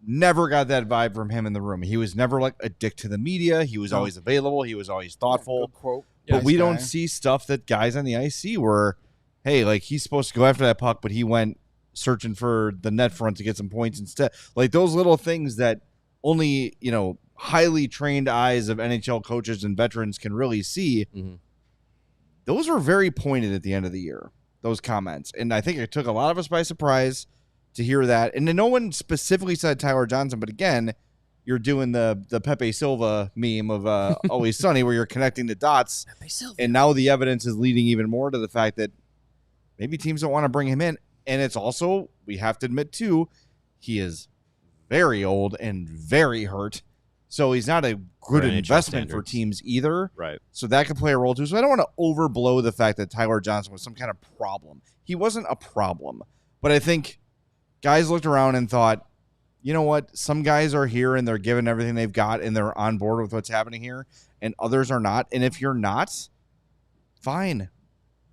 never got that vibe from him in the room. He was never like a dick to the media. He was always available. He was always thoughtful. Good quote. But Nice we guy. don't see stuff that guys on the ice see where, hey, like, he's supposed to go after that puck, but he went searching for the net front to get some points instead. Like, those little things that only, highly trained eyes of NHL coaches and veterans can really see. Mm-hmm. Those were very pointed at the end of the year, those comments. And I think it took a lot of us by surprise to hear that. And then no one specifically said Tyler Johnson, but again, you're doing the Pepe Silva meme of Always Sunny, where you're connecting the dots. Pepe Silva. And now the evidence is leading even more to the fact that maybe teams don't want to bring him in. And it's also, we have to admit too, he is very old and very hurt. So he's not a good For NHL investment for standards. teams either. Right. So that could play a role too. So I don't want to overblow the fact that Tyler Johnson was some kind of problem. He wasn't a problem. But I think guys looked around and thought, you know what? Some guys are here and they're giving everything they've got and they're on board with what's happening here, and others are not. And if you're not, fine.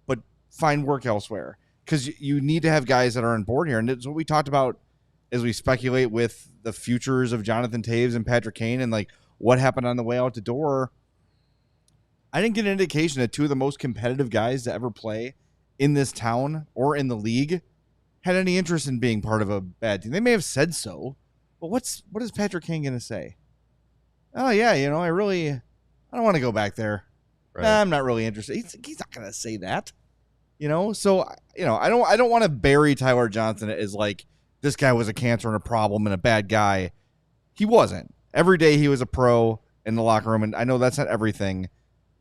But find work elsewhere. Because you need to have guys that are on board here. And it's what we talked about as we speculate with the futures of Jonathan Taves and Patrick Kane and like what happened on the way out the door. I didn't get an indication that 2 of the most competitive guys to ever play in this town or in the league had any interest in being part of a bad team. They may have said so, but what is Patrick Kane going to say? Oh yeah, I don't want to go back there. Right. Nah, I'm not really interested. He's not going to say that. So I don't want to bury Tyler Johnson as like this guy was a cancer and a problem and a bad guy. He wasn't. Every day he was a pro in the locker room, and I know that's not everything,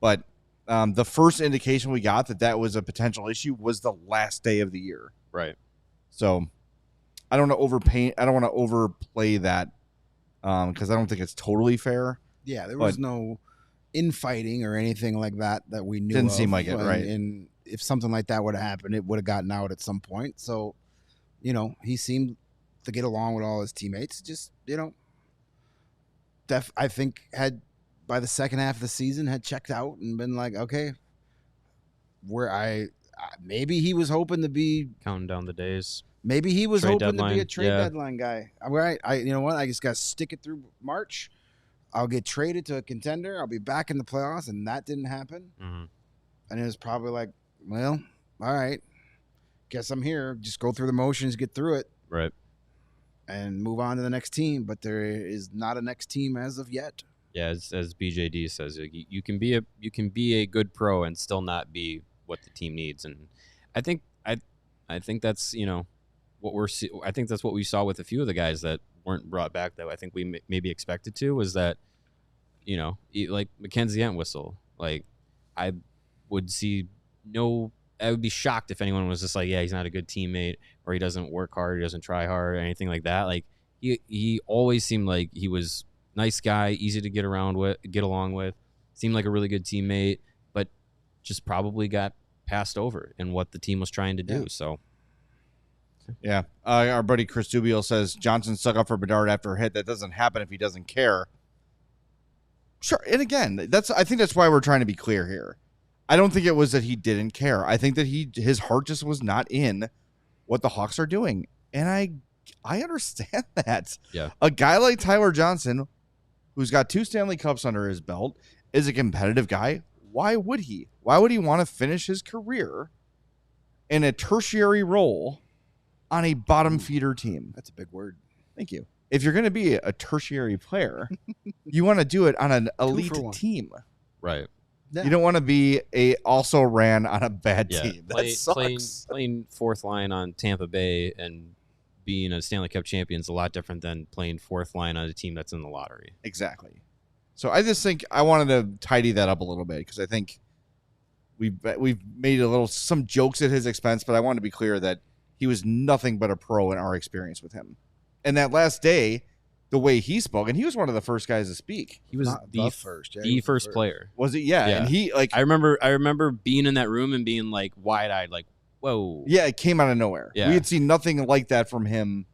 but the first indication we got that was a potential issue was the last day of the year. Right. So I don't want to overplay that because I don't think it's totally fair. Yeah, there was no infighting or anything like that we knew Didn't of. seem like it, right. And if something like that would have happened, it would have gotten out at some point. So, he seemed to get along with all his teammates. Just, I think had by the second half of the season had checked out and been like, okay, maybe he was hoping to be Counting down the days. Maybe he was Trade hoping to be deadline, a trade deadline guy. All right, you know what? I just got to stick it through March. I'll get traded to a contender. I'll be back in the playoffs, and that didn't happen. Mm-hmm. And it was probably like, well, all right, guess I'm here. Just go through the motions, get through it. Right. and move on to the next team. But there is not a next team as of yet. Yeah, as BJD says, you can be a good pro and still not be what the team needs, and I think that's I think that's what we saw with a few of the guys that weren't brought back that I think we maybe expected to, was that like Mackenzie Entwistle, like I would be shocked if anyone was just like, yeah, he's not a good teammate, or he doesn't work hard, he doesn't try hard, or anything like that. Like he always seemed like he was nice guy, easy to get along with, seemed like a really good teammate, but just probably got passed over in what the team was trying to do. So yeah, our buddy Chris Dubio says Johnson stuck up for Bedard after a hit. That doesn't happen if he doesn't care. Sure, and again, I think that's why we're trying to be clear here. I don't think it was that he didn't care. I think that his heart just was not in what the Hawks are doing, and I understand that. Yeah, a guy like Tyler Johnson, who's got 2 Stanley Cups under his belt, is a competitive guy. Why would he? Why would he want to finish his career in a tertiary role on a bottom feeder team? That's a big word. Thank you. If you're going to be a tertiary player, you want to do it on an elite team. Right. Yeah. You don't want to be also ran on a bad team. That sucks. Playing fourth line on Tampa Bay and being a Stanley Cup champion is a lot different than playing fourth line on a team that's in the lottery. Exactly. So I just think I wanted to tidy that up a little bit, because I think we've made some jokes at his expense, but I want to be clear that he was nothing but a pro in our experience with him. And that last day, the way he spoke, and he was one of the first guys to speak. He was the first player. Was it? Yeah. And he I remember being in that room and being like wide-eyed, like, whoa. Yeah, it came out of nowhere. Yeah. We had seen nothing like that from him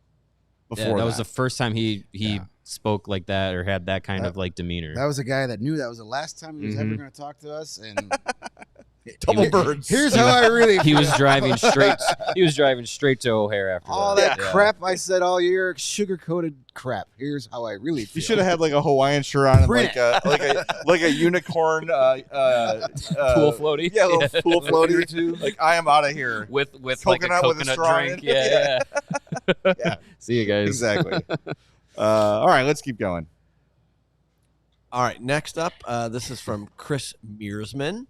before. Yeah, that was the first time he spoke like that or had that kind of like demeanor. That was a guy that knew that was the last time he was ever going to talk to us, and double birds. Here's how I really feel. He was driving straight to O'Hare after all that crap I said all year, sugar-coated crap. Here's how I really feel. You should have had like a Hawaiian shirt on and like a unicorn pool floaty. Yeah, a little pool floaty or two. Like, I am out of here. With like a coconut drink. Yeah. Yeah. See you guys. Exactly. All right, let's keep going. All right, next up, this is from Chris Mearsman.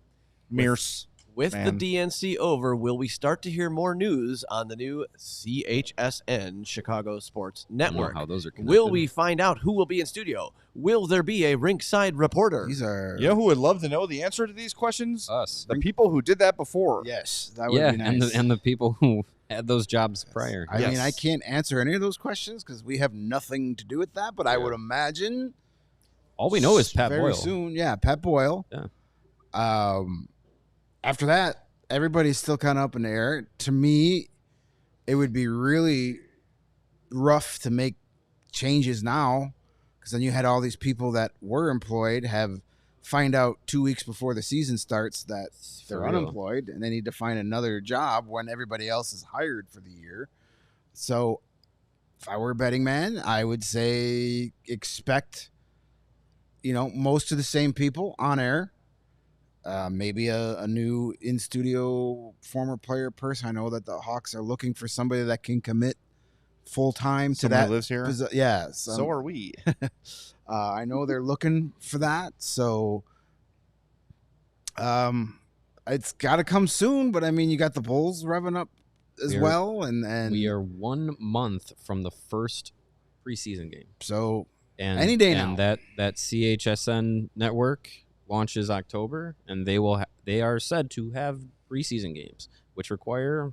With the DNC over, will we start to hear more news on the new CHSN Chicago Sports Network? How those are connected. Will we find out who will be in studio? Will there be a rinkside reporter? These are... You know who would love to know the answer to these questions? Us. The people who did that before. Yes, that would be nice. and the people who had those jobs prior. I mean, I can't answer any of those questions because we have nothing to do with that, but I would imagine... All we know is Pat Boyle. Very soon, Pat Boyle. Yeah. After that, everybody's still kind of up in the air. To me, it would be really rough to make changes now, because then you had all these people that were employed find out 2 weeks before the season starts that they're unemployed, and they need to find another job when everybody else is hired for the year. So if I were a betting man, I would say expect, most of the same people on air. Maybe a new in-studio former player person. I know that the Hawks are looking for somebody that can commit full-time to that. Lives here? Yeah. So are we. I know they're looking for that. So it's got to come soon. But, I mean, you got the Bulls revving up as well. And we are 1 month from the first preseason game. So and, any day now. And that CHSN network launches October, and they are said to have preseason games, which require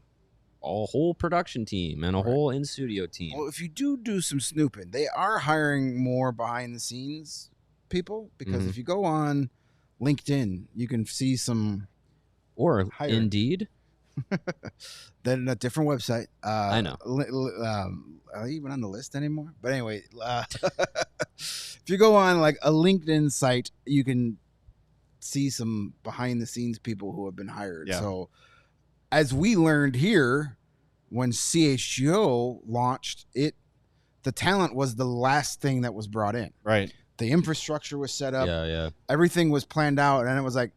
a whole production team and a whole in-studio team. Well, if you do some snooping, they are hiring more behind-the-scenes people, because if you go on LinkedIn, you can see some... Or hiring. Indeed. Then a different website. I know. Are they even on the list anymore? But anyway, if you go on like a LinkedIn site, you can see some behind the scenes people who have been hired. Yeah. So as we learned here, when CHGO launched it, the talent was the last thing that was brought in. Right. The infrastructure was set up. Yeah. Everything was planned out, and it was like,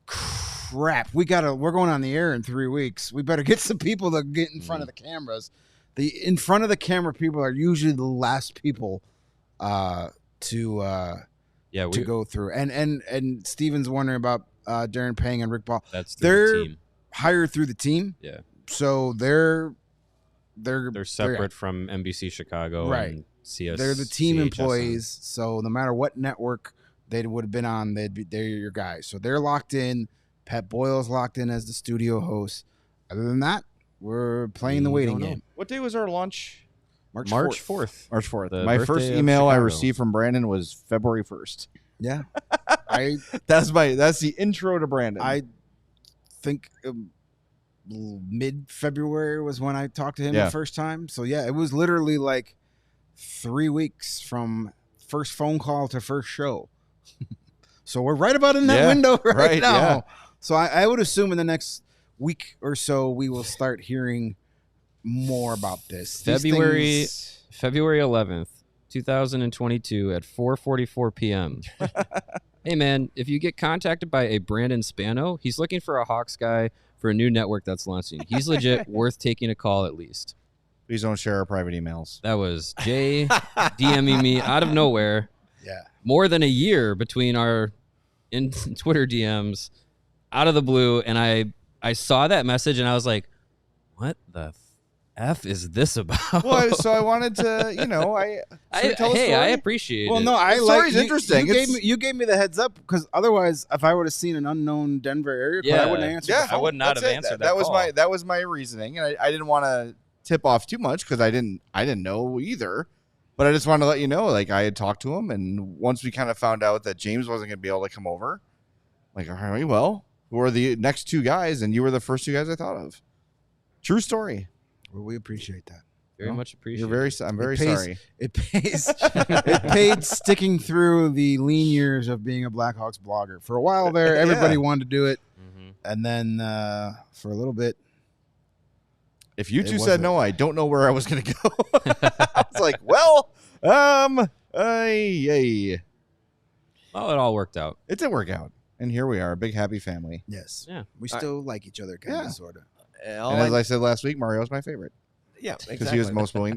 crap, we're going on the air in 3 weeks. We better get some people to get in front of the cameras. in front of the camera people are usually the last people to go through. And Steven's wondering about Darren Pang and Rick Ball. That's they're the team. hired through the team. Yeah. So they're separate from NBC Chicago, Right. And CS. They're the team CHSN. employees. So no matter what network they would have been on, they're your guys. So they're locked in. Pat Boyle's locked in as the studio host. Other than that, we're playing the waiting game. What day was our lunch? March 4th. March 4th. The My birthday first of email I Chicago. received from Brandon was February 1st. Yeah. That's the intro to Brandon. I think mid-February was when I talked to him the first time. So, yeah, it was literally like 3 weeks from first phone call to first show. So we're right about in that window right now. Yeah. So I would assume in the next week or so we will start hearing more about this. February 11th, 2022 at 4:44 p.m. Hey, man, if you get contacted by a Brandon Spano, he's looking for a Hawks guy for a new network that's launching. He's legit worth taking a call at least. Please don't share our private emails. That was Jay DMing me out of nowhere. Yeah. More than a year between our in Twitter DMs out of the blue. And I saw that message and I was like, what the F is this about? Well, so I wanted to, tell a story. I appreciate Well, it. no, I The like story's interesting. You gave me the heads up because otherwise, if I would have seen an unknown Denver area code, I wouldn't have answered. Yeah, the phone. I would not That's have it. answered That was call. that was my reasoning, and I didn't want to tip off too much because I didn't know either. But I just wanted to let you know, like I had talked to him, and once we kind of found out that James wasn't going to be able to come over, like, all right, well, who are the next two guys? And you were the first two guys I thought of. True story. Well, we appreciate that. Very much appreciate I'm very pays- sorry. It pays. It paid sticking through the lean years of being a Blackhawks blogger. For a while there, everybody wanted to do it, and then for a little bit, If you It two said wasn't. no, I don't know where I was going to go. I was like, well, Well, it all worked out. it did work out. And here we are, a big happy family. yes, Yeah. we still like each other, kind Yeah. of, sort of. And as I said last week, Mario's my favorite Yeah, because exactly.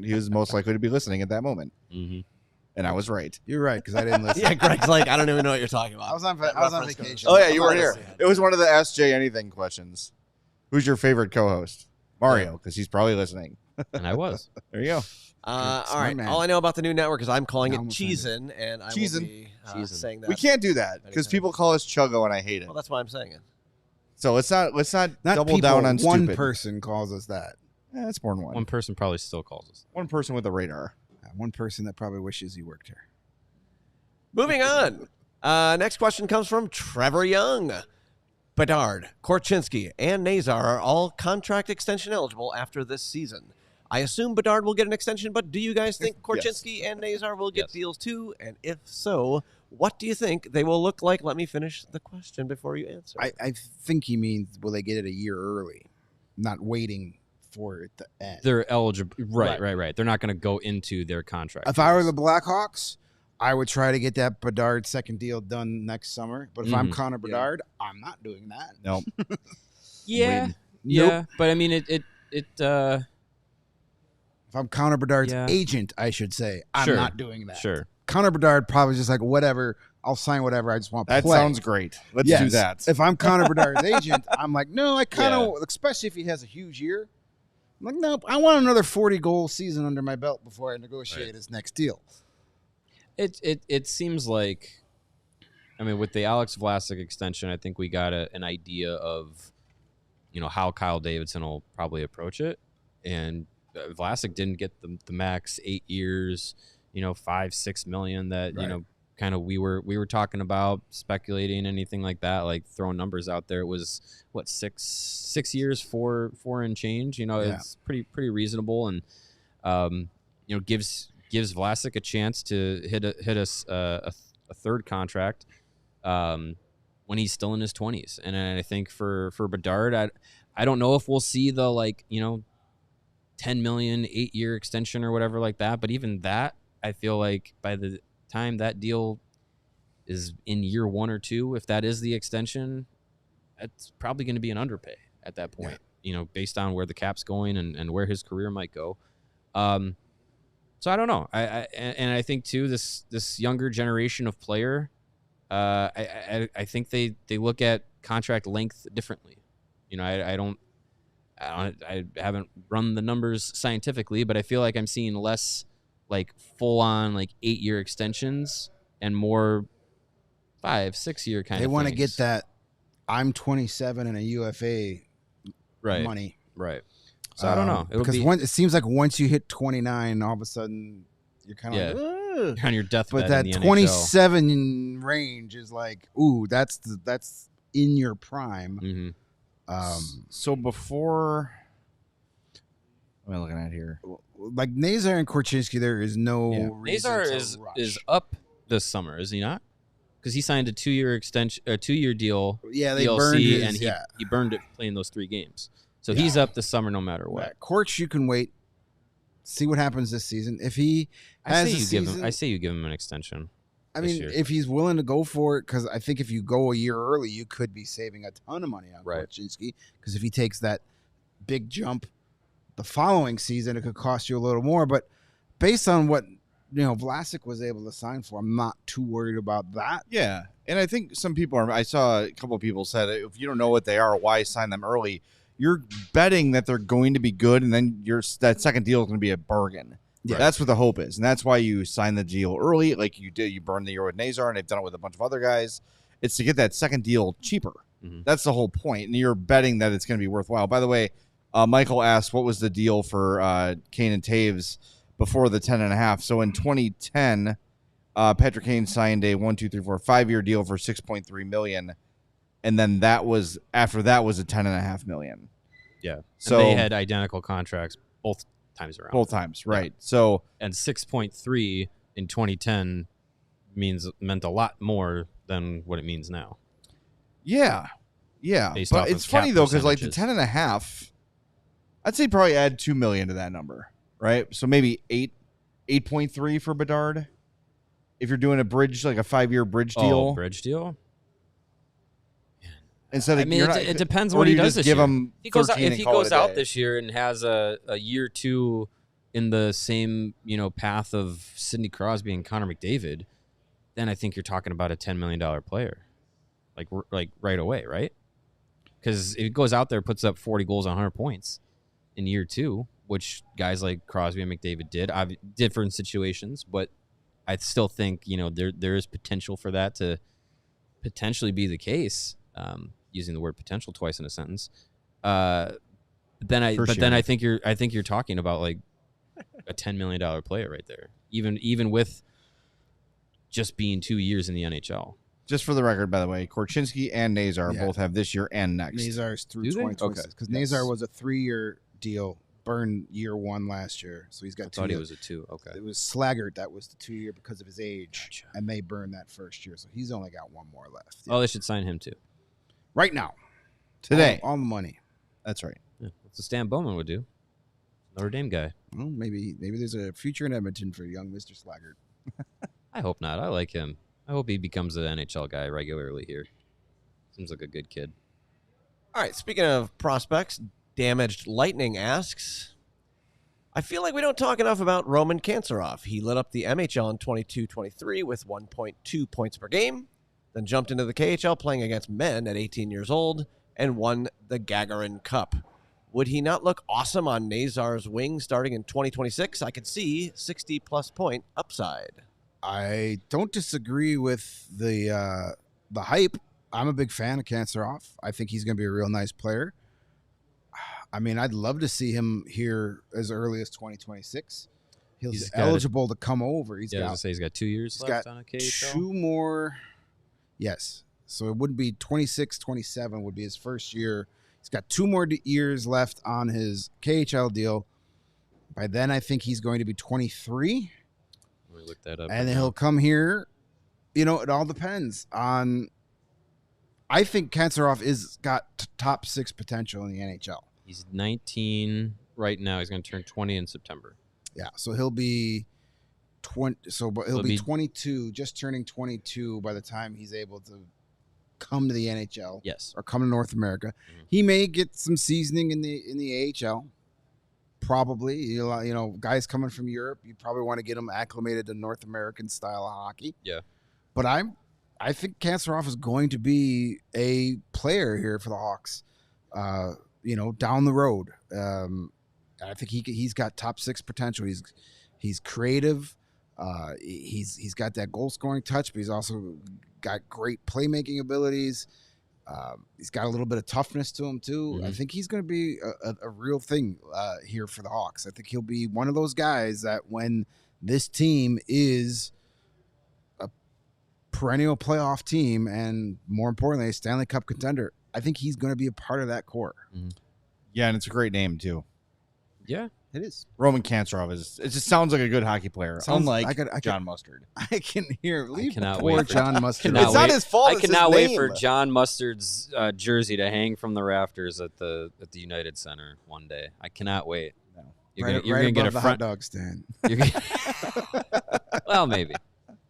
he was most likely to be listening at that moment. Mm-hmm. And I was right. You're right because I didn't listen. Yeah, Greg's like, I don't even know what you're talking about. I was on That reference goes- vacation. Oh, yeah, you I'm were not here. listening. It was one of the Ask Jay Anything questions. Who's your favorite co-host? Mario, because he's probably listening. And I was. There you go. All Smart right. man. All I know about the new network is I'm calling Now it I'm offended. Cheesin', and I will Cheesin'. be Cheesin'. saying that. We can't do that because Anytime. people call us Chuggo and I hate it. Well, that's why I'm saying it. So let's not Not double people, down on one stupid. person calls us that. That's more than one. One person probably still calls us. One person with a radar. One person that probably wishes he worked here. Moving on. Next question comes from Trevor Young. Bedard, Korchinski, and Nazar are all contract extension eligible after this season. I assume Bedard will get an extension, but do you guys think Korchinski and Nazar will get Yes. deals too? And if so, what do you think they will look like? Let me finish the question before you answer. I think he means will they get it a year early, not waiting for it to end. They're eligible. Right. They're not going to go into their contract. If I were the Blackhawks, I would try to get that Bedard second deal done next summer. But if I'm Connor Bedard, I'm not doing that. No. yeah. Waiting. Yeah. But I mean, it If I'm Connor Bedard's Yeah. agent, I should say, I'm Sure. not doing that. sure. Connor Bedard probably just like, whatever, I'll sign whatever. I just want to That play. sounds great. Let's Yes. do that. If I'm Connor Bedard's agent, I'm like, no, I kind of, especially if he has a huge year. I'm like, no, I want another 40-goal season under my belt before I negotiate his next deal. It seems like, I mean, with the Alex Vlasic extension, I think we got an idea of, how Kyle Davidson will probably approach it. And Vlasic didn't get the max 8 years, $5-6 million that kind of we were talking about, speculating, anything like that, like throwing numbers out there. It was what, 6 years, four and change. It's pretty reasonable, and gives Vlasic a chance to hit a third contract when he's still in his 20s. And I think for Bedard, I don't know if we'll see the $10 million 8-year extension or whatever like that, but even that, I feel like by the time that deal is in year 1 or 2, if that is the extension, it's probably going to be an underpay at that point, based on where the cap's going and where his career might go. So I don't know. I think too this younger generation of player, I think they look at contract length differently. You know, I haven't run the numbers scientifically, but I feel like I'm seeing less like full on like 8-year extensions and more 5-6 year kind of. They want to things. get that. I'm 27 and a UFA money. Right. So I don't know. Because it seems like once you hit 29, all of a sudden you're kind of like, ugh. You're on your deathbed. But that in the 27 range is like, ooh, that's in your prime. Mm-hmm. So before, what am I looking at here? Like Nazar and Korchinski, there is no reason Nazar to rush. is up this summer, is he not? Because he signed a 2-year extension, a 2-year deal. Yeah, they DLC, burned his, and he burned it playing those 3 games. So he's up this summer no matter what. Korch, you can wait, see what happens this season. If he I say you give him an extension. I mean, if he's willing to go for it, because I think if you go a year early, you could be saving a ton of money on Korchinski. Because if he takes that big jump the following season, it could cost you a little more. But based on what Vlasic was able to sign for, I'm not too worried about that. Yeah, and I think some people are. I saw a couple of people said if you don't know what they are, why sign them early? You're betting that they're going to be good, and then that second deal is going to be a bargain. Yeah. That's what the hope is, and that's why you sign the deal early, like you did. You burned the year with Nazar, and they've done it with a bunch of other guys. It's to get that second deal cheaper. Mm-hmm. That's the whole point, and you're betting that it's going to be worthwhile. By the way, Michael asked what was the deal for Kane and Taves before the 10.5. So in 2010, Patrick Kane signed a 5-year deal for $6.3 million, and then after that was a $10.5 million. Yeah, so and they had identical contracts both times around. Both times, right? Yeah. So and 6.3 in 2010 meant a lot more than what it means now. Yeah. But it's funny though, because like the 10.5, I'd say probably add $2 million to that number, right? So maybe 8.3 for Bedard. If you're doing a bridge, like a 5-year bridge deal. Bridge deal. Instead of, it depends what he does this year. If he goes out this this year and has a year 2 in the same path of Sidney Crosby and Connor McDavid, then I think you're talking about a $10 million player, like right away, right? Because if he goes out there, puts up 40 goals on 100 points in year 2, which guys like Crosby and McDavid did, different situations, but I still think there is potential for that to potentially be the case. Using the word potential twice in a sentence, then I think you're talking about like a $10 million player right there, even with just being 2 years in the NHL. Just for the record, by the way, Korchinski and Nazar both have this year and next. Nazar's through 2026 because Nazar was a 3-year deal, burned year 1 last year, so he's got 2. I thought it was a 2. Okay, it was Slaggert that was the 2-year because of his age, and they burned that first year, so he's only got 1 more left. Yeah. Oh, they should sign him too. Right now. Today. All the money. That's right. Yeah, that's what Stan Bowman would do. Notre Dame guy. Well, maybe there's a future in Edmonton for young Mr. Slaggert. I hope not. I like him. I hope he becomes an NHL guy regularly here. Seems like a good kid. All right, speaking of prospects, Damaged Lightning asks, I feel like we don't talk enough about Roman Kantsarov. He lit up the MHL in 22-23 with 1.2 points per game, then jumped into the KHL playing against men at 18 years old and won the Gagarin Cup. Would he not look awesome on Nazar's wing starting in 2026? I could see 60-plus point upside. I don't disagree with the hype. I'm a big fan of Kantsarov. I think he's going to be a real nice player. I mean, I'd love to see him here as early as 2026. He's eligible to come over. He's got 2 years left on a KHL. 2 more. Yes. So it would be 26, 27 would be his first year. He's got 2 more years left on his KHL deal. By then, I think he's going to be 23. Let me look that up. And then he'll come here. It all depends on. I think Kantsarov is got top 6 potential in the NHL. He's 19 right now. He's going to turn 20 in September. Yeah, so he'll be 20. So he'll be 22, just turning 22 by the time he's able to come to the NHL. Yes, or come to North America. Mm-hmm. He may get some seasoning in the AHL. Probably, you know, guys coming from Europe, you probably want to get them acclimated to North American style of hockey. Yeah. But I think Kanserov is going to be a player here for the Hawks, you know, down the road. I think he's got top 6 potential. He's creative. He's got that goal scoring touch, but he's also got great playmaking abilities. He's got a little bit of toughness to him too. Mm-hmm. I think he's going to be a real thing here for the Hawks. I think he'll be one of those guys that when this team is a perennial playoff team and more importantly a Stanley Cup contender, I think he's going to be a part of that core. Mm-hmm. Yeah, and it's a great name too. Yeah. It is. Roman Kanserov it just sounds like a good hockey player, unlike John Mustard. I can hear. Leave cannot poor wait for John Mustard. It's not his fault. I it's his cannot wait name. for John Mustard's jersey to hang from the rafters at the United Center one day. I cannot wait. No. You're right gonna get a above the front hot dog stand. You're well, maybe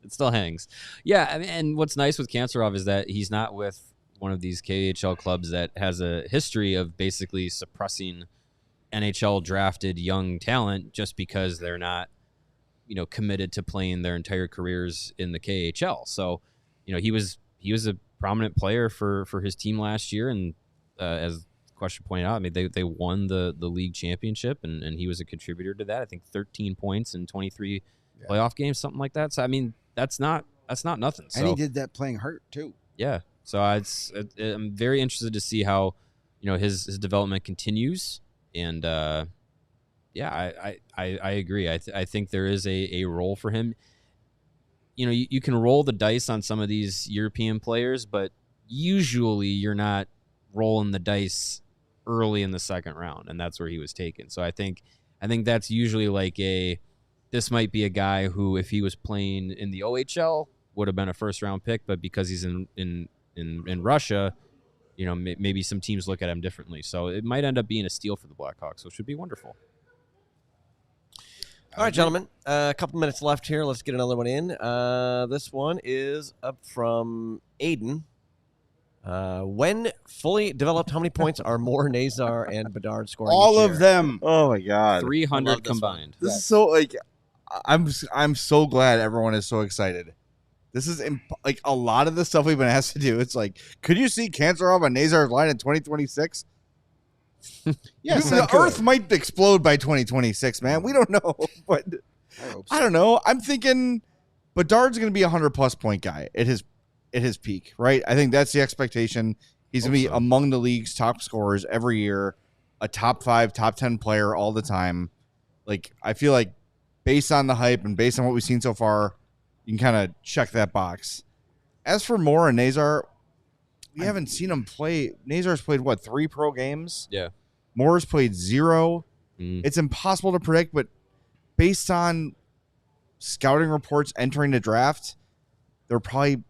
it still hangs. Yeah, I mean, and what's nice with Kanserov is that he's not with one of these KHL clubs that has a history of basically suppressing NHL drafted young talent just because they're not, you know, committed to playing their entire careers in the KHL. So, you know, he was a prominent player for his team last year, and as the question pointed out, I mean, they won the league championship, and he was a contributor to that. I think 13 points in 23 playoff games, something like that. So, I mean, that's not nothing. So, And he did that playing hurt too. yeah. So I'm very interested to see how, you know, his development continues. And yeah, I agree. I think there is a role for him. You know, you can roll the dice on some of these European players, but usually you're not rolling the dice early in the second round, and that's where he was taken. So I think that's usually like this might be a guy who, if he was playing in the OHL, would have been a first round pick, but because he's in Russia, you know, maybe some teams look at him differently. So it might end up being a steal for the Blackhawks, which would be wonderful. All right, gentlemen. A couple minutes left here. Let's get another one in. This one is up from Aiden. When fully developed, how many points are more Nazar and Bedard scoring? All each of year? them. Oh my God. 300 combined. This is so like, I'm so glad everyone is so excited. This is like a lot of the stuff we've been asked to do. It's like, could you see Kanserov on Nazar's line in 2026? Yes, the Earth might explode by 2026, man. We don't know, but I don't know. I'm thinking Bedard's going to be a 100+ point guy at his peak, right? I think that's the expectation. He's going to be among the league's top scorers every year, a top 5, top 10 player all the time. Like, I feel like based on the hype and based on what we've seen so far, you can kind of check that box. As for Moore and Nazar, we haven't seen him play. Nazar's played, 3 pro games? Yeah. Moore's played 0. It's impossible to predict, but based on scouting reports entering the draft, they're probably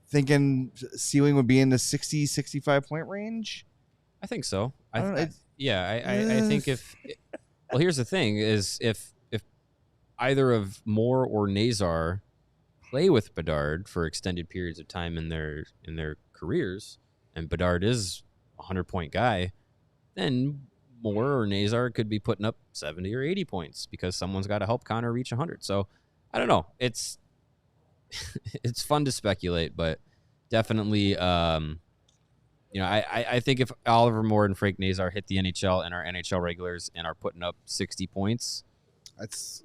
thinking ceiling would be in the 60, 65 point range. I think so. I don't know, think if well, here's the thing: is if either of Moore or Nazar play with Bedard for extended periods of time in their careers, and Bedard is a 100-point guy, then Moore or Nazar could be putting up 70 or 80 points because someone's got to help Connor reach 100. So I don't know. It's fun to speculate, but definitely, you know, I think if Oliver Moore and Frank Nazar hit the NHL and our NHL regulars and are putting up 60 points, that's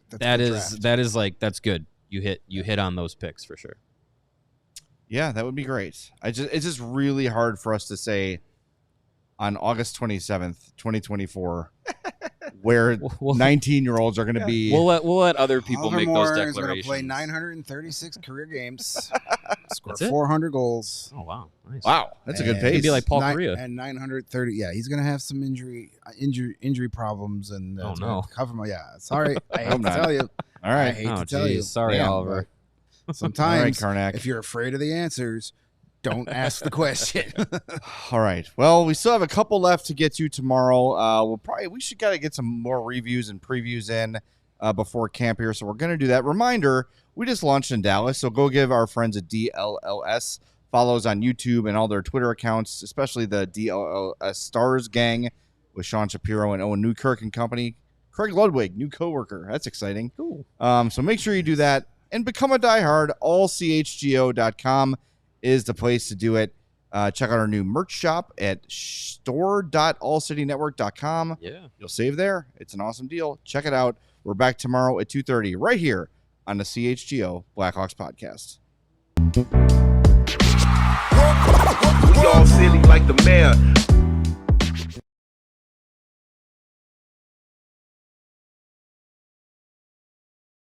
good. You hit on those picks for sure. Yeah, that would be great. It's just really hard for us to say on August 27th, 2024, where 19-year-olds are going to be. We'll let other people Oliver make Moore those is declarations. going to play 936 career games, score That's it? 400 goals. Oh wow, nice. Wow, that's a good And pace. He'd be like Paul Kariya. And 930. Yeah, he's going to have some injury problems and Oh, no. cover him. Yeah, sorry. I hate hope to not. tell you. All I right. hate Oh, to tell you. geez. Sorry, Damn, Oliver. but Sometimes, All right, Karnak. if you're afraid of the answers, don't ask the question. All right. Well, we still have a couple left to get to tomorrow. We should gotta get some more reviews and previews in before camp here, so we're gonna do that. Reminder: we just launched in Dallas, so go give our friends at DLLS follows on YouTube and all their Twitter accounts, especially the DLLS Stars gang, with Sean Shapiro and Owen Newkirk and company. Craig Ludwig, new coworker. That's exciting. Cool. So make sure you do that and become a diehard. AllCHGO.com is the place to do it. Check out our new merch shop at store.allcitynetwork.com. Yeah. You'll save there. It's an awesome deal. Check it out. We're back tomorrow at 2:30 right here on the CHGO Blackhawks Podcast. We all silly like the mayor.